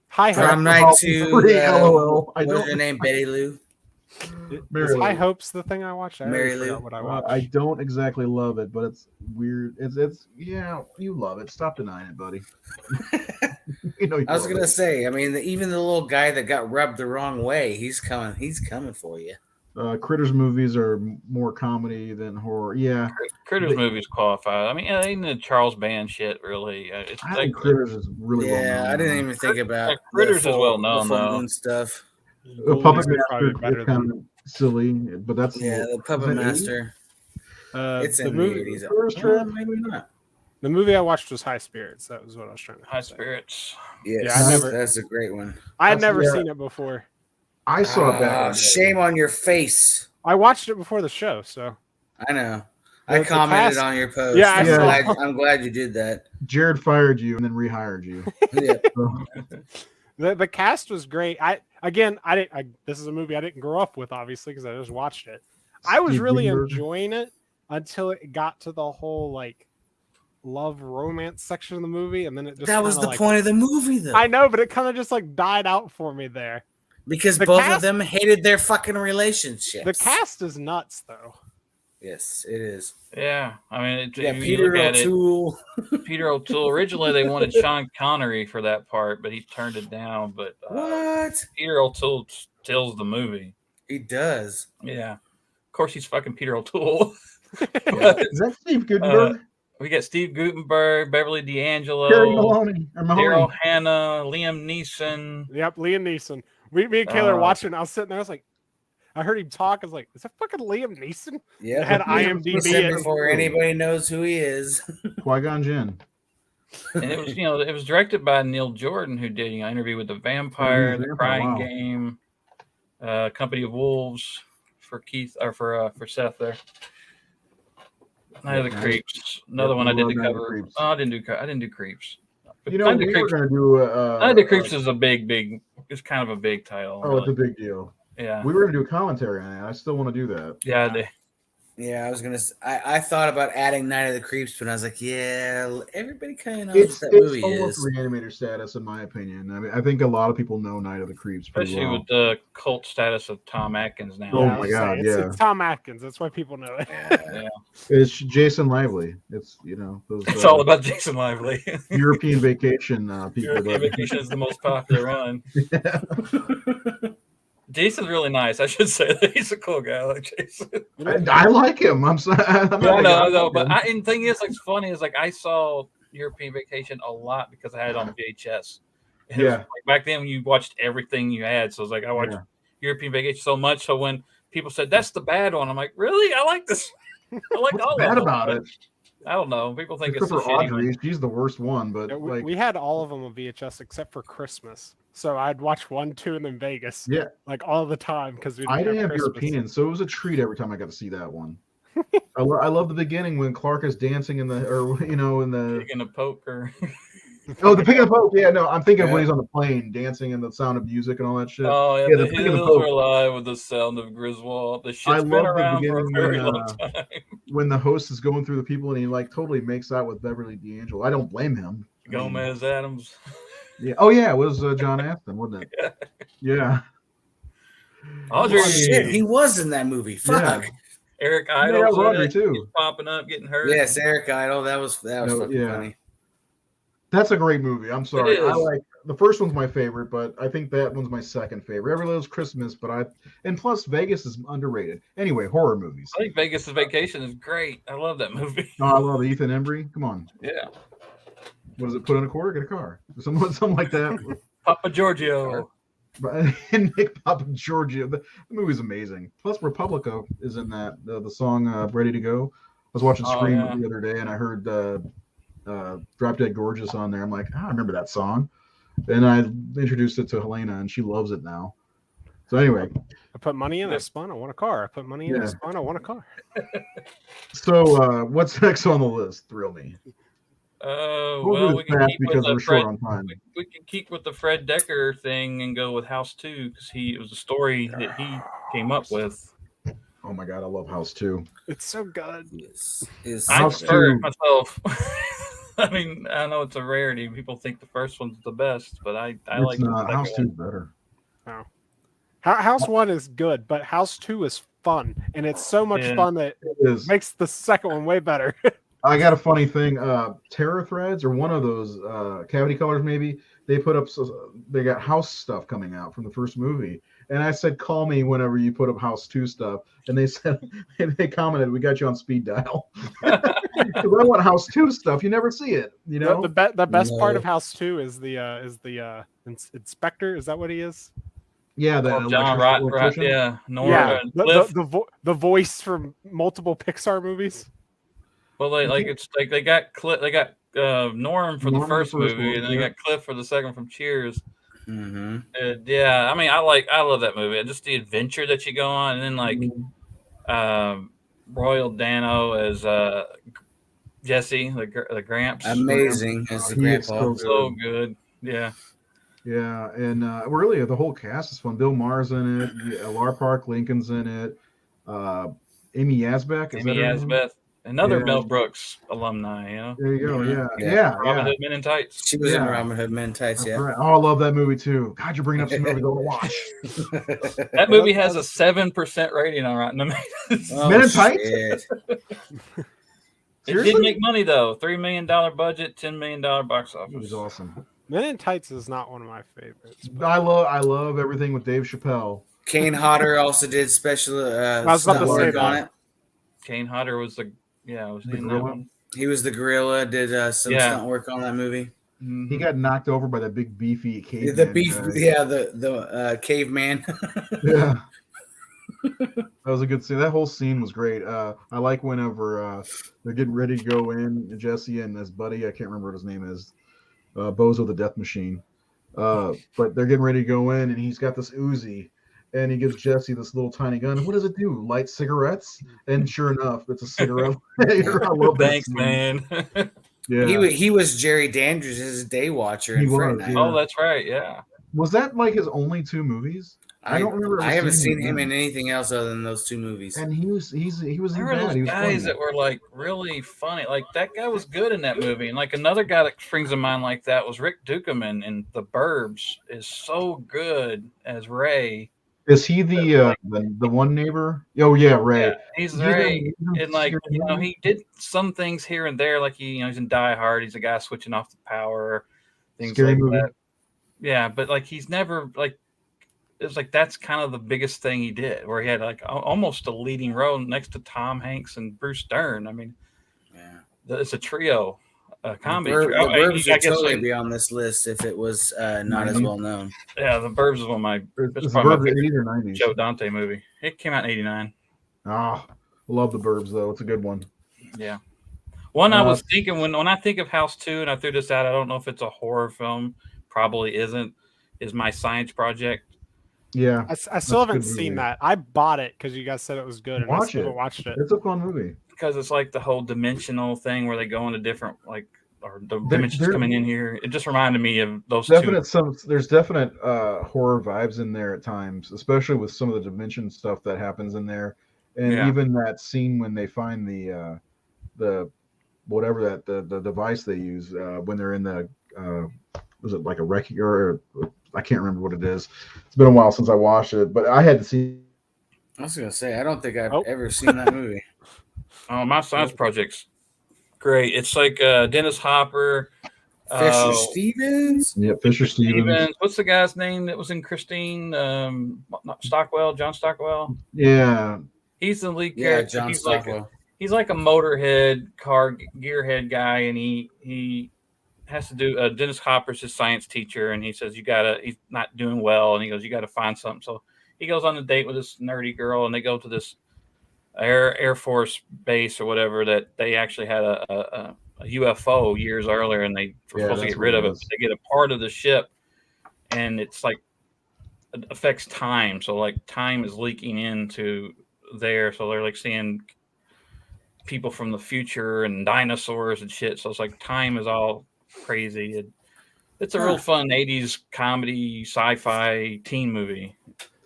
S4: Prom Night 2.
S1: LOL.
S4: What's her name? Betty Lou?
S2: Is High Hopes the thing I watched?
S4: Mary Lou.
S2: What I watched.
S1: I don't exactly love it, but it's weird. It's yeah, you love it. Stop denying it, buddy.
S4: I was gonna say, I mean, even the little guy that got rubbed the wrong way, he's coming for you.
S1: Critters movies are more comedy than horror. Yeah,
S3: Critters movies qualify. I mean, ain't the Charles Band shit really? It's
S1: I think Critters is really well known.
S4: I didn't even think about
S3: Critters is well known though.
S4: Stuff.
S1: The Puppet Master is kind of silly, but that's
S4: the Puppet Master. It's in the 80s. Maybe not.
S2: The movie I watched was High Spirits. That was what I was trying to say.
S3: High Spirits.
S4: Yes, that's a great one.
S2: I had never seen it before.
S1: I saw it back.
S4: Shame on your face.
S2: I watched it before the show, so
S4: I know. I commented on your post.
S2: Yeah,
S4: I'm glad you did that.
S1: Jared fired you and then rehired you.
S2: The cast was great. This is a movie I didn't grow up with, obviously, because I just watched it. I was really enjoying it until it got to the whole like love romance section of the movie, and then it just
S4: that was the point of the movie, though.
S2: I know, but it kind of just like died out for me there
S4: because both of them hated their fucking relationships.
S2: The cast is nuts, though.
S4: Yes, it is.
S3: Yeah, I mean,
S4: Peter O'Toole.
S3: Peter O'Toole. Originally, they wanted Sean Connery for that part, but he turned it down. But
S4: what?
S3: Peter O'Toole steals the movie.
S4: He does.
S3: Yeah, of course he's fucking Peter O'Toole.
S1: Is that Steve Guttenberg?
S3: We got Steve Guttenberg, Beverly D'Angelo, Daryl Hannah, Liam Neeson.
S2: Yep, Liam Neeson. Me and Kayla were watching. I was sitting there. I was like, I heard him talk. I was like, is that fucking Liam Neeson?
S4: Yeah,
S2: It had IMDb
S4: before anybody knows who he is.
S1: Qui-Gon Jinn.
S3: And it was, it was directed by Neil Jordan, who did, Interview with the Vampire, The Crying Game, Company of Wolves for Keith or for Seth there. Night of the Creeps, another one I did the cover. Oh, I didn't do Creeps. But
S1: we were going to do.
S3: Night of the Creeps is a big. It's kind of a big title.
S1: Oh, really. It's a big deal.
S3: Yeah,
S1: we were going to do a commentary on it. I still want to do that.
S3: Yeah,
S4: I was gonna. I thought about adding Night of the Creeps, but I was like, yeah, everybody kind of knows what that movie is. It's almost
S1: reanimator status, in my opinion. I mean, I think a lot of people know Night of the Creeps,
S3: especially with the cult status of Tom Atkins now.
S1: Oh my god,
S2: it's Tom Atkins. That's why people know it.
S3: Yeah.
S1: It's Jason Lively. It's those.
S3: It's all about Jason Lively.
S1: European Vacation people.
S3: European Vacation is the most popular one.
S1: Yeah.
S3: Jason's really nice. I should say that he's a cool guy. I like Jason.
S1: I like him. I'm sorry.
S3: No, but and the thing is, like, funny is, like, I saw European Vacation a lot because I had it on VHS. And
S1: yeah.
S3: Like, back then, you watched everything you had. So it's like I watched European Vacation so much. So when people said that's the bad one, I'm like, really? I like this. I like all
S1: bad
S3: of them.
S1: about it.
S3: I don't know. People think
S1: except
S3: it's
S1: for Audrey. She's the worst one, but
S2: we had all of them on VHS except for Christmas. So I'd watch 1, 2, and then Vegas.
S1: Yeah,
S2: like all the time because
S1: I didn't have European, so it was a treat every time I got to see that one. I love the beginning when Clark is dancing in the
S3: picking a poker.
S1: Oh, the picking a poke. Yeah, no, I'm thinking of when he's on the plane dancing and the sound of music and all that shit.
S3: Oh yeah, the hills are alive with the sound of Griswold. The shit's been around for a very long time.
S1: When the host is going through the people and he like totally makes out with Beverly D'Angelo. I don't blame him.
S3: Gomez Adams.
S1: Yeah. Oh yeah, it was John Astin, wasn't it? Yeah.
S3: Audrey.
S4: Oh, shit, he was in that movie. Fuck.
S1: Yeah.
S3: Eric Idle.
S1: Yeah, Audrey too.
S3: Popping up, getting hurt.
S4: Yes, Eric Idle. That was fucking funny.
S1: That's a great movie. I'm sorry. I like the first one's my favorite, but I think that one's my second favorite. Everybody loves Christmas, and plus Vegas is underrated. Anyway, horror movies.
S3: I think Vegas' Vacation is great. I love that movie.
S1: Oh, I love Ethan Embry. Come on.
S3: Yeah.
S1: What is it? Put in a quarter, get a car. Something like that.
S3: Papa Giorgio.
S1: And Nick Papa Giorgio. The movie's amazing. Plus Republica is in that. The song Ready to Go. I was watching Scream the other day and I heard Drop Dead Gorgeous on there. I'm like, I remember that song. And I introduced it to Helena and she loves it now. So anyway.
S2: I put money in, I spun, I want a car. I put money in, I spun, I want a car.
S1: So what's next on the list? Thrill me.
S3: Well, we can keep with the Fred. We can keep with the Fred Decker thing and go with House 2 because it was a story that he came up with.
S1: Oh my god, I love House 2.
S2: It's so good.
S3: I prefer it myself. I mean, I know it's a rarity. People think the first one's the best, but I like
S1: House 2 is better.
S2: Oh. House 1 is good, but House 2 is fun, and it's so much fun that it makes the second one way better.
S1: I got a funny thing. Terror Threads or one of those Cavity Colors, maybe they put up. They got House stuff coming out from the first movie, and I said, "Call me whenever you put up House 2 stuff." And they said, they commented, "We got you on speed dial." Because I want House 2 stuff. You never see it. You know,
S2: the best part of House 2 is the inspector. Is that what he is?
S1: Yeah,
S3: John Right. Yeah, Nora.
S2: Yeah, the voice from multiple Pixar movies.
S3: Well, they got Norm for the first movie, and then they got Cliff for the second from Cheers.
S4: Mm-hmm.
S3: I mean, I love that movie. Just the adventure that you go on, and then like Royal Dano as Jesse, the Gramps.
S4: Amazing as the grandpa.
S3: So good. Yeah.
S1: Yeah, and really the whole cast is fun. Bill Maher's in it. Lar Park Lincoln's in it. Amy Yazbek.
S3: Amy Yazbek. Another Mel Brooks alumni,
S1: There you go.
S3: Robin Hood Men in Tights.
S4: She was in Robin Hood Men in Tights,
S1: Right. Oh, I love that movie too. God, you're bringing up some movie to watch.
S3: That movie has a 7% rating on Rotten Tomatoes.
S1: Men in Tights?
S3: It did make money though. $3 million budget, $10 million box office.
S1: It was awesome.
S2: Men in Tights is not one of my favorites.
S1: I love everything with Dave Chappelle.
S4: Kane Hodder also did special
S2: I was about to say
S4: on it.
S3: Kane Hodder was was he in that one?
S4: He was the gorilla, did some stunt work on that movie.
S1: Mm-hmm. He got knocked over by that big beefy caveman.
S4: The caveman.
S1: Yeah. That was a good scene. That whole scene was great. I like whenever they're getting ready to go in, Jesse and his buddy, I can't remember what his name is, Bozo the Death Machine. But they're getting ready to go in, and he's got this Uzi, and he gives Jesse this little tiny gun. What does it do? Light cigarettes? And sure enough, it's a cigarette. I love that
S3: Thanks,
S1: scene.
S3: man.
S1: Yeah,
S4: He was Jerry Dandridge's day watcher
S1: He
S4: in Fright
S1: was,
S4: Night.
S1: yeah.
S3: Oh, that's right. Yeah.
S1: was that like his only 2 movies? I don't remember.
S4: I haven't seen
S1: him
S4: him in anything else other than those 2 movies.
S1: And he was
S3: There were
S1: bad.
S3: those
S1: He was
S3: guys
S1: funny.
S3: that were like really funny. Like that guy was good in that movie. And like another guy that springs to mind like that was Rick Dukeman in The Burbs. Is so good as Ray.
S1: Is he the one neighbor? Oh yeah, Ray.
S3: Yeah, he's Ray. And like he did some things here and there. Like he's in Die Hard. He's a guy switching off the power. Things
S1: Scary
S3: like
S1: movie.
S3: that. Yeah, but like he's never like. It was like that's kind of the biggest thing he did, where he had like almost a leading role next to Tom Hanks and Bruce Dern. I mean, it's a trio, a comedy trio.
S4: The Burbs would totally be on this list if it was not as well known.
S3: Yeah, The Burbs is one of my.
S1: It's probably my 80s or 90s.
S3: Joe Dante movie. It came out in '89.
S1: Ah, love The Burbs though. It's a good one.
S3: Yeah. One I was thinking when I think of House 2, and I threw this out. I don't know if it's a horror film. Probably isn't. Is My Science Project.
S1: Yeah,
S2: I still haven't seen that. I bought it because you guys said it was good, and I still haven't watched it.
S1: It's a fun movie
S3: because it's like the whole dimensional thing where they go into different or the dimensions coming in here. It just reminded me of those
S1: definite
S3: two.
S1: There's definite horror vibes in there at times, especially with some of the dimension stuff that happens in there, and even that scene when they find the whatever the device they use when they're in the was it like a wrecking or I can't remember what it is. It's been a while since I watched it, but I had to see.
S4: I was gonna say I don't think I've ever seen that movie.
S3: Oh, My Science Project's great. It's like Dennis Hopper,
S4: Fisher Stevens.
S1: Yeah, Fisher Stevens.
S3: What's the guy's name that was in Christine? Stockwell, John Stockwell.
S1: Yeah,
S3: he's the lead character.
S4: John Stockwell.
S3: He's like a motorhead, gearhead guy, and he has to do Dennis Hopper's his science teacher, and he says he's not doing well, and he goes, you got to find something. So he goes on a date with this nerdy girl, and they go to this Air Force base or whatever that they actually had a UFO years earlier, and they were supposed to get rid of it. But they get a part of the ship, and it's like it affects time. So like time is leaking into there, so they're like seeing people from the future and dinosaurs and shit. So it's like time is all crazy. It's a real fun 80s comedy sci-fi teen movie.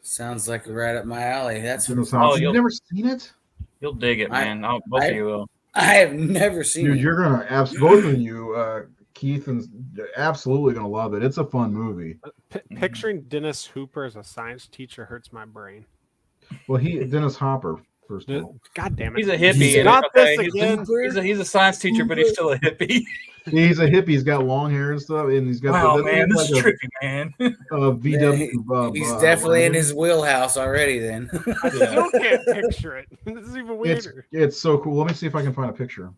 S4: Sounds like right up my alley. That's
S1: you've never seen it?
S3: You'll dig it, man. Both of you will.
S4: I have never seen it.
S1: You're gonna both of you, Keith and absolutely gonna love it. It's a fun movie.
S2: Picturing Dennis Hooper as a science teacher hurts my brain.
S1: Well, Dennis Hopper. First of all,
S2: God damn it,
S3: he's a hippie.
S2: Not this again.
S3: He's a science teacher, but he's still a hippie.
S1: He's a hippie. He's got long hair and stuff, and he's got.
S3: Man, this is trippy, man.
S1: He's
S4: definitely in his wheelhouse already. Then
S2: I still can't picture it. This is even weirder.
S1: It's so cool. Let me see if I can find a picture.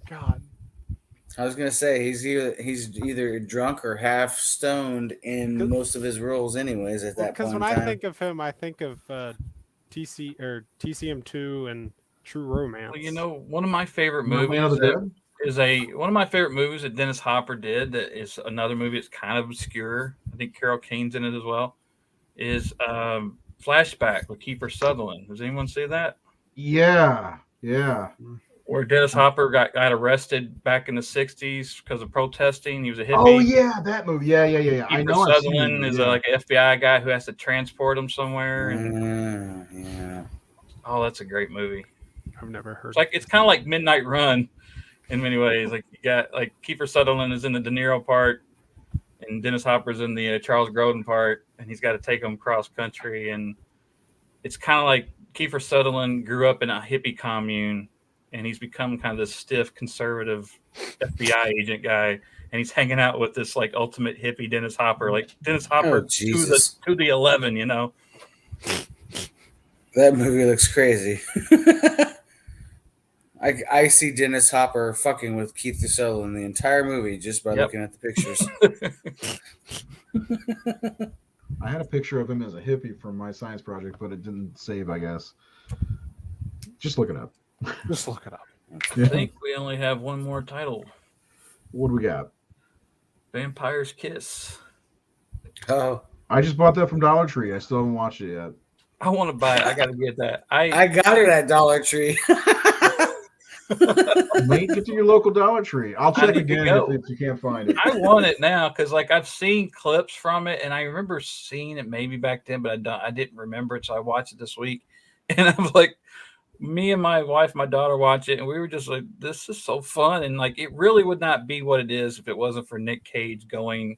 S2: God,
S4: I was gonna say he's either drunk or half stoned in most of his roles, anyways. At that point,
S2: because when I think of him, I think of TCM2 and True Romance.
S3: Well, one of my favorite movies one of my favorite movies that Dennis Hopper did that is another movie that's kind of obscure. I think Carol Kane's in it as well. Is Flashback with Kiefer Sutherland. Does anyone see that?
S1: Yeah.
S3: Where Dennis Hopper got arrested back in the 60s because of protesting. He was a hippie.
S1: Oh yeah, that movie. Yeah.
S3: I know. Sutherland is like an FBI guy who has to transport him somewhere.
S4: Yeah.
S3: Oh, that's a great movie.
S2: I've never heard.
S3: It's kind of like Midnight Run in many ways. Like you got like Kiefer Sutherland is in the De Niro part, and Dennis Hopper's in the Charles Grodin part, and he's got to take them cross country. And it's kind of like Kiefer Sutherland grew up in a hippie commune, and he's become kind of this stiff conservative FBI agent guy, and he's hanging out with this like ultimate hippie Dennis Hopper, like Dennis Hopper to the 11, you know.
S4: That movie looks crazy. I see Dennis Hopper fucking with Keith Sutherland the entire movie just by looking at the pictures.
S1: I had a picture of him as a hippie from my science project, but it didn't save, I guess. Just look it up.
S2: Just look it up.
S3: I think we only have one more title.
S1: What do we got?
S3: Vampire's Kiss.
S4: Oh,
S1: I just bought that from Dollar Tree. I still haven't watched it yet.
S3: I want to buy it. I got to get that.
S4: I got it at Dollar Tree.
S1: Mate, get to your local Dollar Tree. I'll check again if you can't find it.
S3: I want it now because, like, I've seen clips from it, and I remember seeing it maybe back then, but I didn't remember it, so I watched it this week, and I'm like, me and my wife, my daughter, watch it, and we were just like, "This is so fun!" And like, it really would not be what it is if it wasn't for Nick Cage going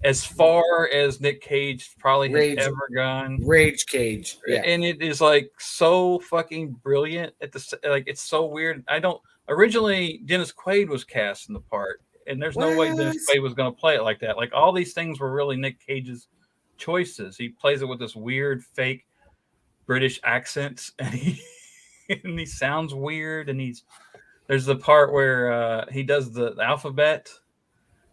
S3: as far as Nick Cage probably has ever gone.
S4: Rage Cage. Yeah.
S3: And it is like so fucking brilliant it's so weird. Originally Dennis Quaid was cast in the part, and there's no way Dennis Quaid was going to play it like that. Like, all these things were really Nick Cage's choices. He plays it with this weird fake British accent, and he sounds weird, and there's the part where he does the alphabet.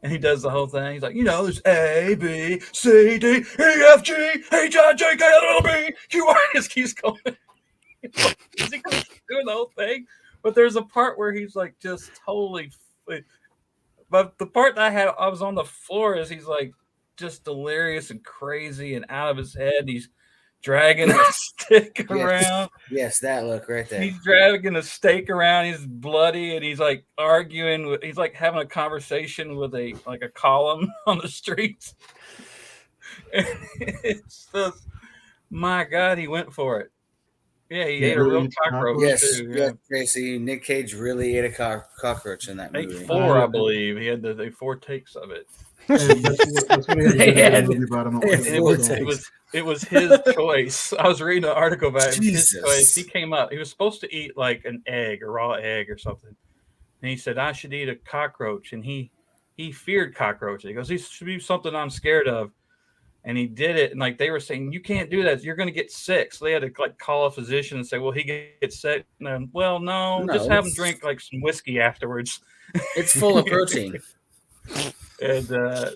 S3: And he does the whole thing. He's like, there's A, B, C, D, E, F, G, H, I, J, K, L, M, N, O, P, Q, R. He just keeps going. He's doing the whole thing. But there's a part where he's like just totally. But the part that I was on the floor is he's like just delirious and crazy and out of his head. He's dragging a stick around.
S4: Yes, that look right there.
S3: He's dragging a stake around. He's bloody, and he's like arguing. He's like having a conversation with a column on the streets. And it's just, my God, he went for it. Yeah, he ate a real cockroach.
S4: Yes,
S3: too.
S4: Yeah, Tracy. Nick Cage really ate a cockroach in that movie.
S3: Ate 4, I believe. He had the 4 takes of it.
S1: And that's what he had to about him.
S3: It was his choice. I was reading an article about it. His choice. He came up. He was supposed to eat like an egg, a raw egg or something. And he said, I should eat a cockroach. And he feared cockroaches. He goes, this should be something I'm scared of. And he did it. And like they were saying, you can't do that. You're going to get sick. So they had to like call a physician and say, well, he gets sick. And then, well, no, just have him drink like some whiskey afterwards.
S4: It's full of protein.
S3: And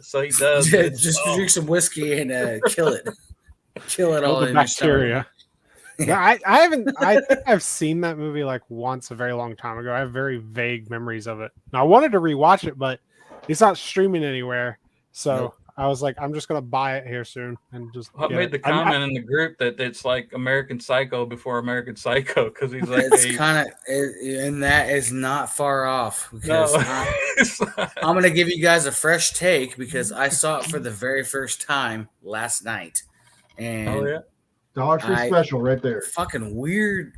S3: so he does.
S4: Just drink some whiskey and kill it. Kill it all
S2: the bacteria. Yeah, I think I've seen that movie like once a very long time ago. I have very vague memories of it. Now I wanted to rewatch it, but it's not streaming anywhere. So I was like, I'm just gonna buy it here soon and just.
S3: I made the comment in the group that it's like American Psycho before American Psycho because he's like,
S4: it's kind of, and that is not far off. Because I'm gonna give you guys a fresh take because I saw it for the very first time last night, and
S1: Dollar Tree special right there.
S4: Fucking weird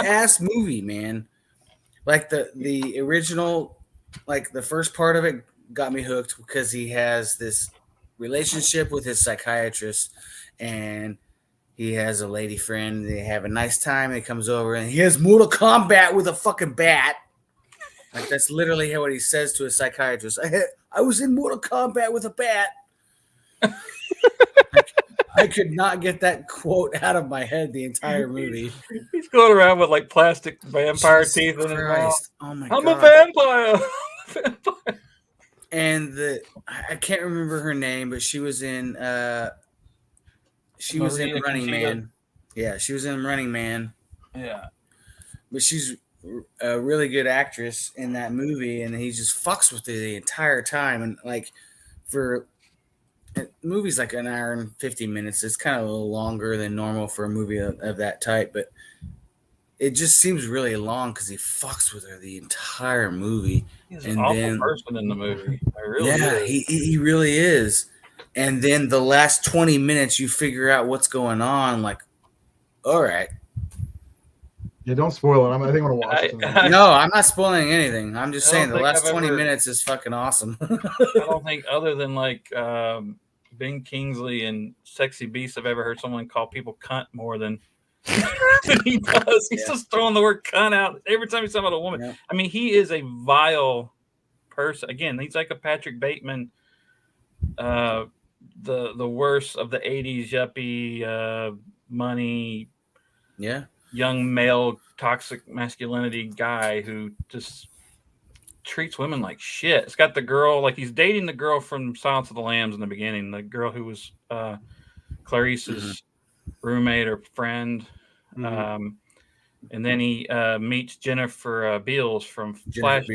S4: ass movie, man. Like the original, like the first part of it got me hooked because he has this relationship with his psychiatrist and he has a lady friend. They have a nice time. He comes over and he has Mortal Kombat with a fucking bat. Like that's literally what he says to his psychiatrist. I was in Mortal Kombat with a bat. I could not get that quote out of my head the entire movie.
S3: He's going around with like plastic vampire teeth in his mouth.
S4: Oh my
S3: God. I'm a vampire.
S4: And I can't remember her name, but she was in Running Man. Yeah, she was in Running Man.
S3: Yeah.
S4: But she's a really good actress in that movie, and he just fucks with it the entire time. And like for movies like an hour and 50 minutes, it's kind of a little longer than normal for a movie of that type, but it just seems really long because he fucks with her the entire movie.
S3: He's an awful person in the movie.
S4: He really is. And then the last 20 minutes, you figure out what's going on. Like, all right.
S1: Yeah, don't spoil it. I think I'm going to watch it.
S4: No, I'm not spoiling anything. I'm just saying the last 20 minutes is fucking awesome.
S3: I don't think other than like Ben Kingsley and Sexy Beast I've ever heard someone call people cunt more than he does. He's just throwing the word cunt out every time he's talking about a woman. Yeah. I mean, he is a vile person. Again, he's like a Patrick Bateman, the worst of the 80s yuppie money, young male toxic masculinity guy who just treats women like shit. It's got the girl, like he's dating the girl from Silence of the Lambs in the beginning, the girl who was Clarice's roommate or friend. And then he meets Jennifer Beals from Flash.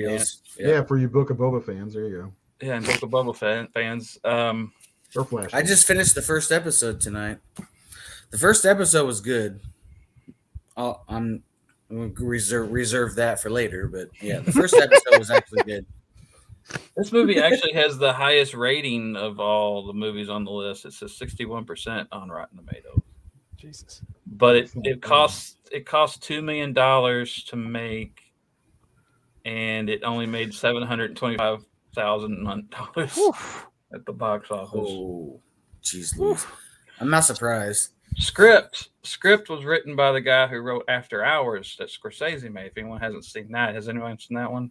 S1: Yeah, for you Book of Boba fans, there you go.
S3: Yeah, and Book of Boba fans.
S1: Or Flash.
S4: I just finished the first episode tonight. The first episode was good. I'm going to reserve that for later, but yeah, the first episode was actually good.
S3: This movie actually has the highest rating of all the movies on the list. It says 61% on Rotten Tomatoes.
S2: Jesus.
S3: But it costs $2 million to make, and it only made $725,000 at the box office.
S4: Oh, jeez, Louise. I'm not surprised.
S3: Script was written by the guy who wrote After Hours that Scorsese made. If anyone hasn't seen that, has anyone seen that one?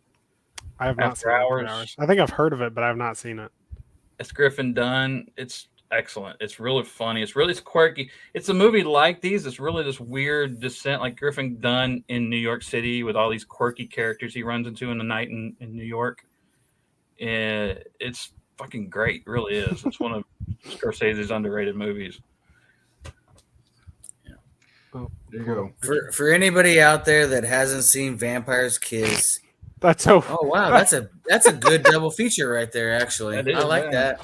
S2: I have not seen After Hours. I think I've heard of it, but I've not seen it.
S3: It's Griffin Dunn. It's excellent. It's really funny. It's really quirky. It's a movie like these. It's really this weird descent, like Griffin Dunn in New York City with all these quirky characters he runs into in the night in New York. And it's fucking great. It really is. It's one of Scorsese's underrated movies.
S1: Oh, there you go.
S4: For anybody out there that hasn't seen Vampire's Kiss,
S2: oh
S4: wow, that's a good double feature right there. Actually, I like that.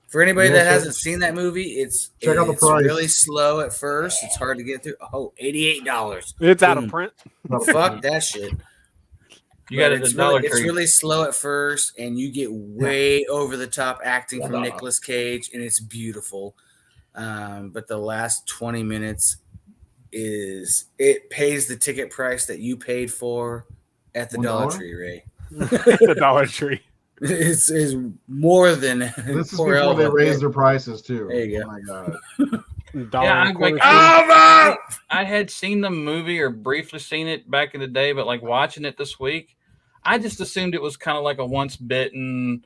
S4: For anybody that hasn't seen that movie, it's really slow at first. It's hard to get through. Oh, $88.
S2: It's out of print.
S4: Fuck that shit.
S3: You got it. It's
S4: really slow at first, and you get way over the top acting from Nicolas Cage, and it's beautiful. But the last 20 minutes it pays the ticket price that you paid for at the Dollar Tree, Ray.
S2: The Dollar Tree.
S4: It's more than
S1: this is before they raised their prices too.
S4: There you go.
S1: Oh my god.
S3: I'm like, I had seen the movie or briefly seen it back in the day, but like watching it this week, I just assumed it was kind of like a Once Bitten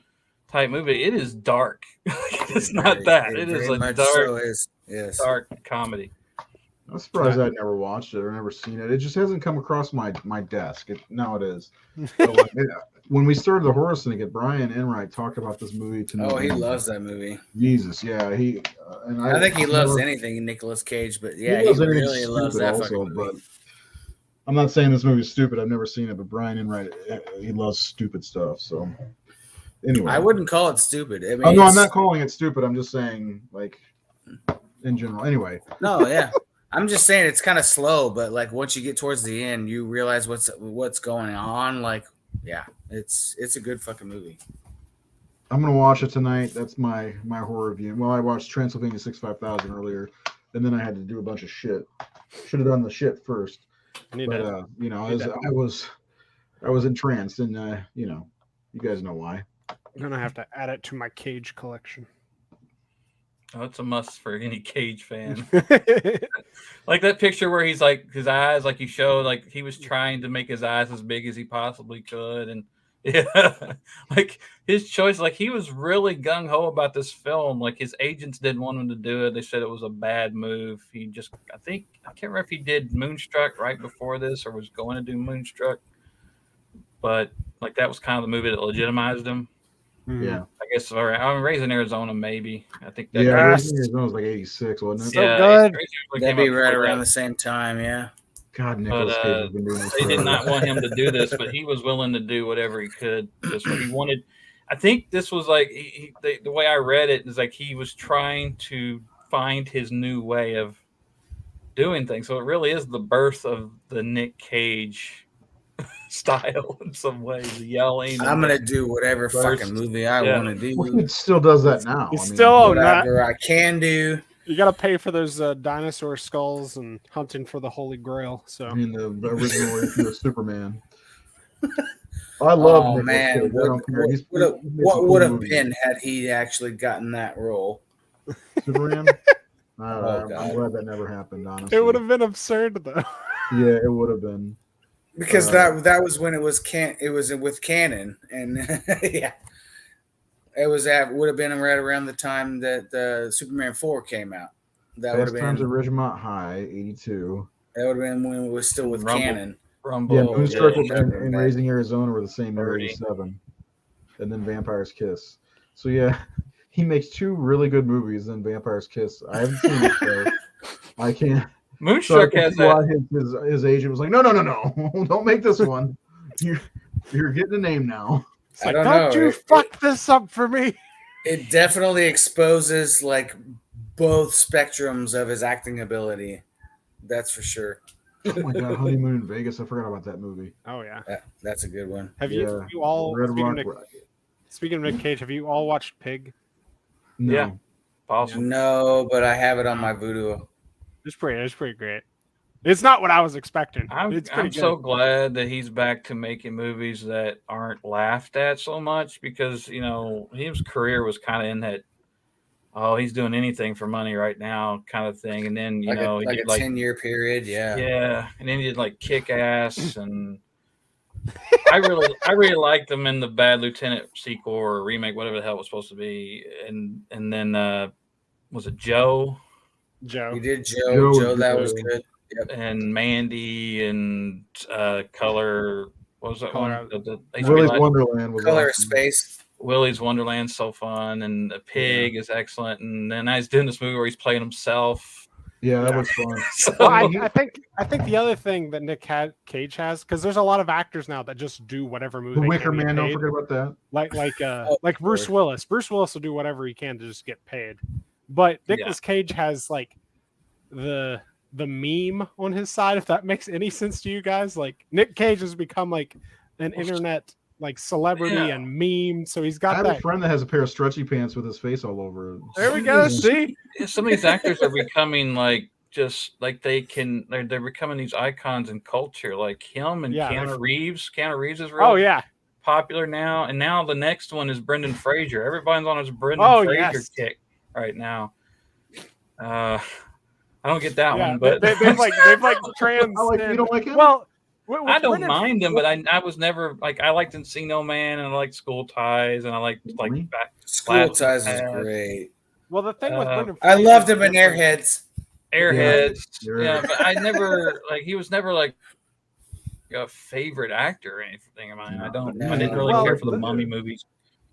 S3: type movie. It is dark. It's not that. It is a dark comedy.
S1: I'm surprised I'd never watched it or never seen it. It just hasn't come across my desk. Now it is. So, when we started the Horror Syndicate, Brian Enright talked about this movie to me.
S4: Oh, he loves that movie.
S1: Jesus, yeah.
S4: I think he loves anything Nicolas Cage, but yeah, he really loves that also, fucking movie. But
S1: I'm not saying this movie's stupid. I've never seen it, but Brian Enright, he loves stupid stuff. So anyway,
S4: I wouldn't call it stupid. I
S1: mean, no, I'm not calling it stupid. I'm just saying, like, in general. Anyway.
S4: No, yeah. I'm just saying it's kind of slow, but like once you get towards the end, you realize what's going on. Like, yeah, it's a good fucking movie.
S1: I'm gonna watch it tonight. That's my horror review. Well, I watched Transylvania 5000 earlier, and then I had to do a bunch of shit. Should have done the shit first. I was entranced, and you guys know why.
S2: I'm gonna have to add it to my Cage collection.
S3: Oh, it's a must for any Cage fan. Like that picture where he's like his eyes, like you showed, like he was trying to make his eyes as big as he possibly could, and yeah, like his choice, like he was really gung ho about this film. Like his agents didn't want him to do it. They said it was a bad move. I can't remember if he did Moonstruck right before this or was going to do Moonstruck, but like that was kind of the movie that legitimized him.
S1: Yeah,
S3: I guess. All right, I'm Raising Arizona, maybe. I think that.
S1: Yeah, Raising Arizona was like '86, wasn't it?
S2: So good.
S4: That'd be right around the same time, yeah.
S1: God, Nicolas Cage has been doing this.
S3: They did not want him to do this, but he was willing to do whatever he could. Just what he wanted. I think this was like the way I read it is like he was trying to find his new way of doing things. So it really is the birth of the Nick Cage style in some ways, yelling.
S4: I'm gonna do whatever fucking movie I want to do.
S1: Well, he still does that now.
S2: He's still
S4: whatever I can do.
S2: You got to pay for those dinosaur skulls and hunting for the Holy Grail. So
S1: I mean, the original issue of Superman. I love.
S4: Oh man, what would have been had he actually gotten that role?
S1: Superman. I'm glad that never happened. Honestly,
S2: it would have been absurd though.
S1: Yeah, it would have been.
S4: Because that was when it was with Canon, and yeah, would have been right around the time that Superman 4 came out. That would have been
S1: times at Ridgemont High, 82.
S4: That would have been when it was still with Canon.
S3: Rumble.
S1: Yeah, Moonstruck and Raising Arizona were the same year, 87, and then Vampire's Kiss. So yeah, he makes 2 really good movies in Vampire's Kiss. I haven't seen it, so I can't.
S3: Moonstruck has that.
S1: His agent was like, no, don't make this one. You're getting a name now.
S2: It's like, don't you fuck this up for me.
S4: It definitely exposes like both spectrums of his acting ability. That's for sure.
S1: Oh my god, Honeymoon in Vegas. I forgot about that movie.
S2: Oh yeah.
S4: That's a good one.
S2: Have you all speaking of Nick Cage, have you all watched Pig?
S1: No.
S3: Yeah. Awesome.
S4: No, but I have it on my Voodoo.
S2: It's pretty great. It's not what I was expecting.
S3: I'm so glad that he's back to making movies that aren't laughed at so much because, you know, his career was kind of in that, oh, he's doing anything for money right now kind of thing. And then, you know,
S4: he did a 10-year period. Yeah.
S3: Yeah. And then he did like Kick Ass. And I really liked him in the Bad Lieutenant sequel or remake, whatever the hell it was supposed to be. And then, was it Joe?
S4: He did Joe. That was good. Yep.
S3: And Mandy and Color. What was that one?
S1: Willy's Wonderland was
S4: Color
S1: awesome.
S4: Space.
S3: Willy's Wonderland's so fun, and The Pig is excellent. And then he's doing this movie where he's playing himself.
S1: Yeah, that was fun.
S2: Well, I think the other thing that Nick Cage has, because there's a lot of actors now that just do whatever movie.
S1: The Wicker Man, don't forget about that.
S2: Like Bruce Willis. Bruce Willis will do whatever he can to just get paid. But Nicolas Cage has like the meme on his side, if that makes any sense to you guys. Like Nick Cage has become like an internet like celebrity and meme. So he's got
S1: I have a friend that has a pair of stretchy pants with his face all over it.
S2: There we go. See,
S3: some of these actors are becoming like just like they're becoming these icons in culture, like him and Keanu Reeves. Keanu Reeves is really popular now, and now the next one is Brendan Fraser. Everybody's on his Brendan Fraser kick right now. I don't get that one, but
S2: they've trans.
S1: You don't like him?
S2: Well,
S3: I don't mind him, but I was never like I liked Encino Man and I liked School Ties and I liked
S4: School Ties is great.
S2: Well, the thing with Brendan
S4: I loved him in Airheads.
S3: Yeah, but I never he was never like a favorite actor or anything of mine. I didn't really care for the Mummy movies.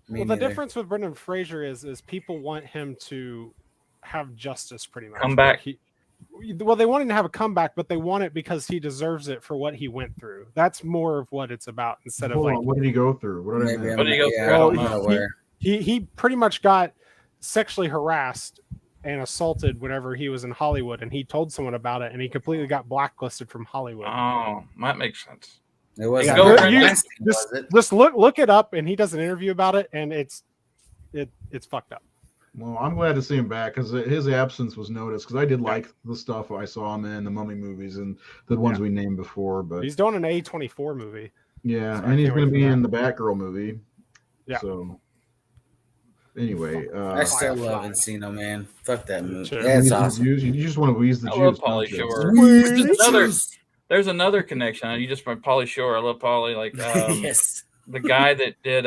S2: The difference with Brendan Fraser is people want him to have justice pretty much.
S3: Come back.
S2: They want him to have a comeback, but they want it because he deserves it for what he went through. That's more of what it's about instead of like.
S1: What did he go through? What did
S3: he go through?
S2: He pretty much got sexually harassed and assaulted whenever he was in Hollywood, and he told someone about it, and he completely got blacklisted from Hollywood.
S3: Oh, that makes sense.
S4: It was
S2: just look it up, and he does an interview about it, and it's fucked up.
S1: Well, I'm glad to see him back because his absence was noticed. Because I did like the stuff I saw him in the Mummy movies and the ones we named before. But
S2: he's doing an A24 movie.
S1: Yeah, so and he's going to be in the Batgirl movie.
S2: Yeah.
S1: So anyway,
S4: I still love Encino Man. Fuck that movie.
S2: Sure.
S4: Yeah, it's awesome.
S1: You just want to wheeze the juice.
S3: I love Pauly Shore. There's another connection. You just Pauly Shore. I love Pauly. Like
S4: yes,
S3: the guy that did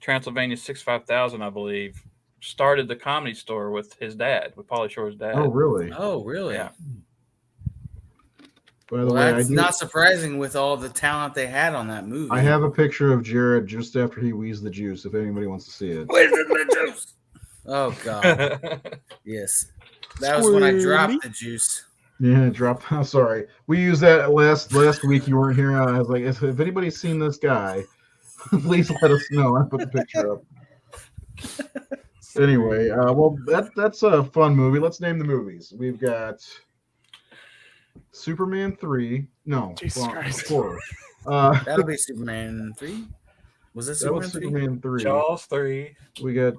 S3: Transylvania 65000, I believe, started the Comedy Store with his dad, with Pauly Shore's dad.
S1: Oh, really?
S3: Yeah.
S1: By the way,
S4: that's not surprising with all the talent they had on that movie.
S1: I have a picture of Jared just after he wheezed the juice. If anybody wants to see it.
S4: Wheezing the juice. Oh God. Yes, that was when I dropped the juice.
S1: Yeah, drop. I'm sorry. We used that last week. You weren't here. I was like, if anybody's seen this guy, please let us know. I put the picture up. Anyway, well, that's a fun movie. Let's name the movies. We've got Superman 3. No,
S2: Jesus Christ.
S1: 4.
S4: That'll be Superman 3. Was it
S1: Superman 3?
S3: Jaws 3.
S1: We got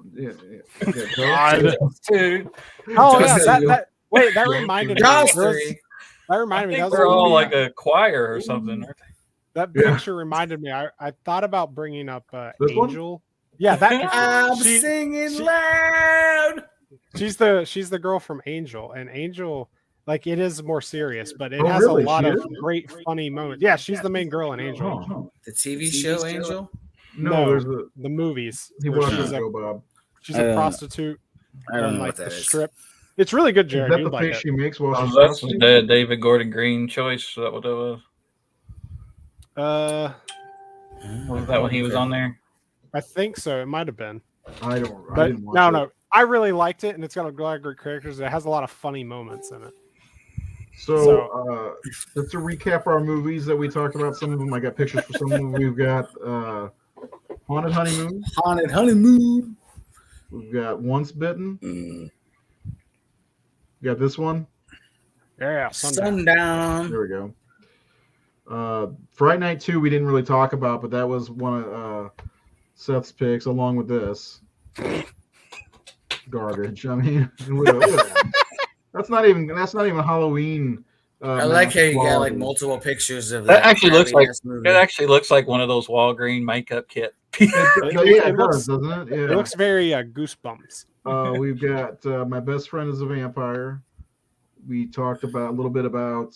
S3: Jaws 2.
S2: Oh yeah, that reminded me.
S4: Jaws 3.
S2: That reminded me.
S3: They're all like a choir or something.
S2: That picture reminded me. I thought about bringing up Angel.
S1: One?
S2: Yeah, that.
S4: I'm singing loud.
S2: She's the girl from Angel, and Angel, like, it is more serious, but it has a lot of great funny moments. Yeah, she's the main girl in Angel.
S1: Oh.
S4: The TV show Angel?
S1: No, there's
S2: the movies.
S1: She's
S2: a prostitute.
S4: I don't know
S2: like
S4: what that
S2: the
S4: is.
S2: strip. It's really good, Jared.
S1: Is that the face she makes while she's
S3: that's the David Gordon Green choice. Is that what that was? Was that when he was on there?
S2: I think so. It might have been.
S1: I
S2: But
S1: didn't watch it.
S2: no, I really liked it, and it's got a lot of great characters. It has a lot of funny moments in it.
S1: So just to recap our movies that we talked about, some of them I got pictures for some of them. We've got Haunted Honeymoon.
S4: Haunted Honeymoon.
S1: We've got Once Bitten. We got this one.
S2: Yeah,
S4: Sundown.
S1: There we go. Fright Night 2 we didn't really talk about, but that was one of Seth's picks along with this. Garbage. I mean, look at that. That's not even Halloween.
S4: I like how you got like multiple pictures of
S3: that. Actually looks like movie. It actually looks like one of those Walgreens makeup kit.
S1: It does, doesn't it? Yeah.
S2: It looks very Goosebumps.
S1: We've got My Best Friend is a Vampire. We talked about a little bit about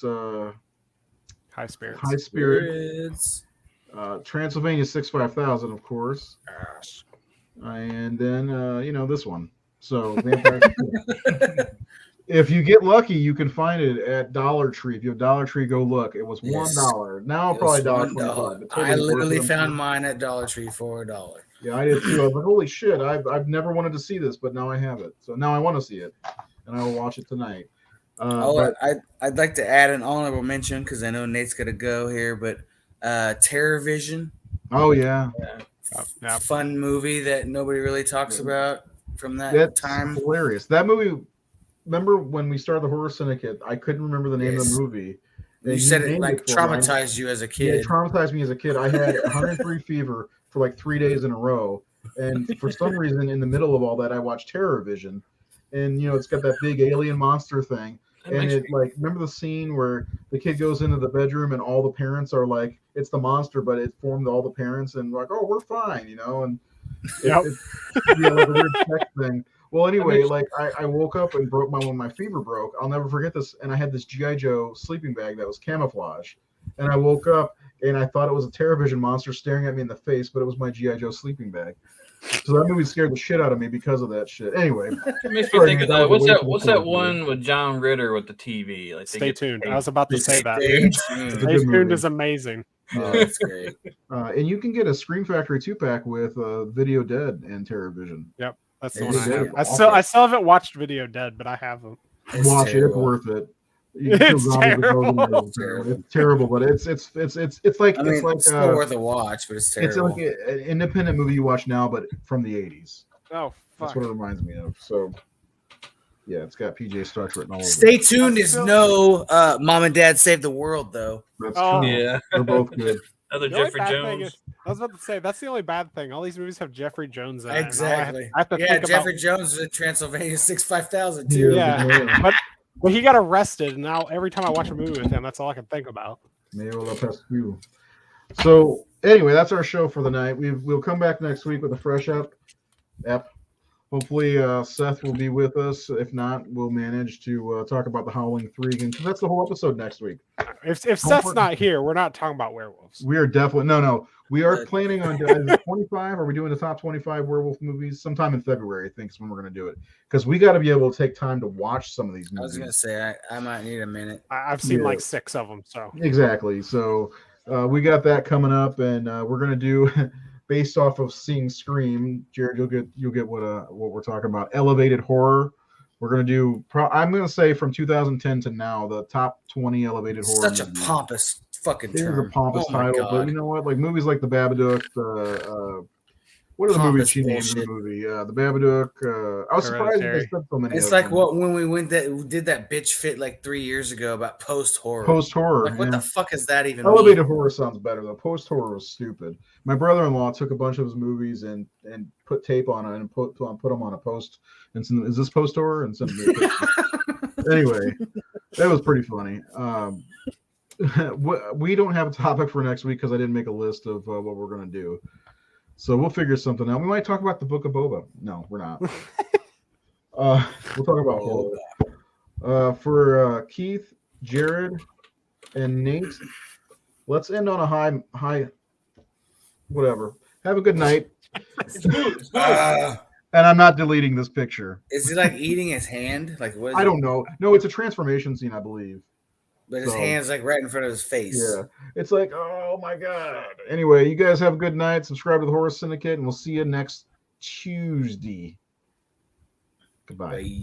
S2: High Spirits.
S1: High Spirits. Transylvania 65000, of course.
S2: Gosh.
S1: And then this one. So Vampire. If you get lucky, you can find it at Dollar Tree. If you have Dollar Tree, go look. It was $1. Now probably $1.25.
S4: I literally found mine at Dollar Tree for $1.
S1: Yeah, I did too. I was like, holy shit! I've never wanted to see this, but now I have it. So now I want to see it, and I will watch it tonight.
S4: I'd like to add an honorable mention because I know Nate's gonna go here, but Terror Vision.
S1: Oh yeah.
S4: Fun movie that nobody really talks about from that time.
S1: Hilarious. That movie. Remember when we started the Horror Syndicate? I couldn't remember the name of the movie.
S4: You said it like traumatized you as a kid.
S1: Yeah, it traumatized me as a kid. I had 103 fever for like 3 days in a row, and for some reason, in the middle of all that, I watched Terror Vision, and it's got that big alien monster thing, and it like remember the scene where the kid goes into the bedroom and all the parents are like, it's the monster, but it formed all the parents and like, oh, we're fine, and it's like a weird tech thing. Well, anyway, like I woke up and broke when my fever broke. I'll never forget this. And I had this G.I. Joe sleeping bag that was camouflage. And I woke up and I thought it was a TerrorVision monster staring at me in the face, but it was my G.I. Joe sleeping bag. So that movie scared the shit out of me because of that shit. Anyway,
S3: it makes me think of that. What's that one with John Ritter with the TV? Like
S2: Stay tuned. I was about to say that.
S1: Stay
S2: tuned is amazing.
S4: Oh, that's great.
S1: And you can get a Scream Factory 2-pack with Video Dead and TerrorVision.
S2: Yep. That's the one I have. I still haven't watched Video Dead, but I have them.
S1: Watch it; it's worth it.
S2: It's terrible.
S1: It's terrible, but it's like
S4: it's still worth a watch, but it's terrible.
S1: It's like an independent movie you watch now, but from the 80s.
S2: Oh, fuck.
S1: That's what it reminds me of. So, yeah, it's got PJ Starks written all over.
S4: Stay tuned. Is no Mom and Dad Save the World though.
S1: That's true.
S3: Yeah,
S1: they're both good.
S3: Other Jeffrey Jones.
S2: I was about to say that's the only bad thing. All these movies have Jeffrey Jones in it.
S4: Exactly.
S2: I have to think
S4: Jeffrey Jones is in Transylvania 65000 too.
S2: Yeah, but he got arrested, and now every time I watch a movie with him, that's all I can think about.
S1: So anyway, that's our show for the night. We'll come back next week with a fresh up. Hopefully, Seth will be with us. If not, we'll manage to talk about the Howling 3 again, because that's the whole episode next week.
S2: If Seth's not here, we're not talking about werewolves.
S1: We are definitely no. We are planning on doing 25. Are we doing the top 25 werewolf movies sometime in February? I think is when we're going to do it, because we got to be able to take time to watch some of these movies.
S4: I was going to say I might need a minute.
S2: I've seen like 6 of them. So
S1: exactly. So we got that coming up, and we're going to do. Based off of seeing Scream, Jared, you'll get what we're talking about. Elevated horror. We're gonna do. I'm gonna say from 2010 to now, the top 20 elevated horror.
S4: Such a pompous fucking term.
S1: It's a pompous title, but you know what? Like movies like The Babadook. What are the movies she named in the movie? The Babadook. I was surprised they said so many.
S4: It's like when we did that bitch fit like 3 years ago about post horror.
S1: Post horror.
S4: Like what the fuck is that even?
S1: Elevated horror sounds better though. Post horror was stupid. My brother-in-law took a bunch of his movies and put tape on it and put them on a post. And said, "Is this post horror?" And sent me a picture. Anyway, that was pretty funny. We don't have a topic for next week because I didn't make a list of what we're gonna do. So we'll figure something out. We might talk about the Book of Boba. No, we're not. We'll talk about Boba. For Keith, Jared, and Nate, let's end on a high. Whatever. Have a good night. And I'm not deleting this picture.
S4: Is he like eating his hand? Like what?
S1: I don't know. No, it's a transformation scene, I believe.
S4: But his hand's like right in front of his face.
S1: Yeah. It's like, oh my God. Anyway, you guys have a good night. Subscribe to the Horror Syndicate, and we'll see you next Tuesday. Goodbye.
S4: Bye.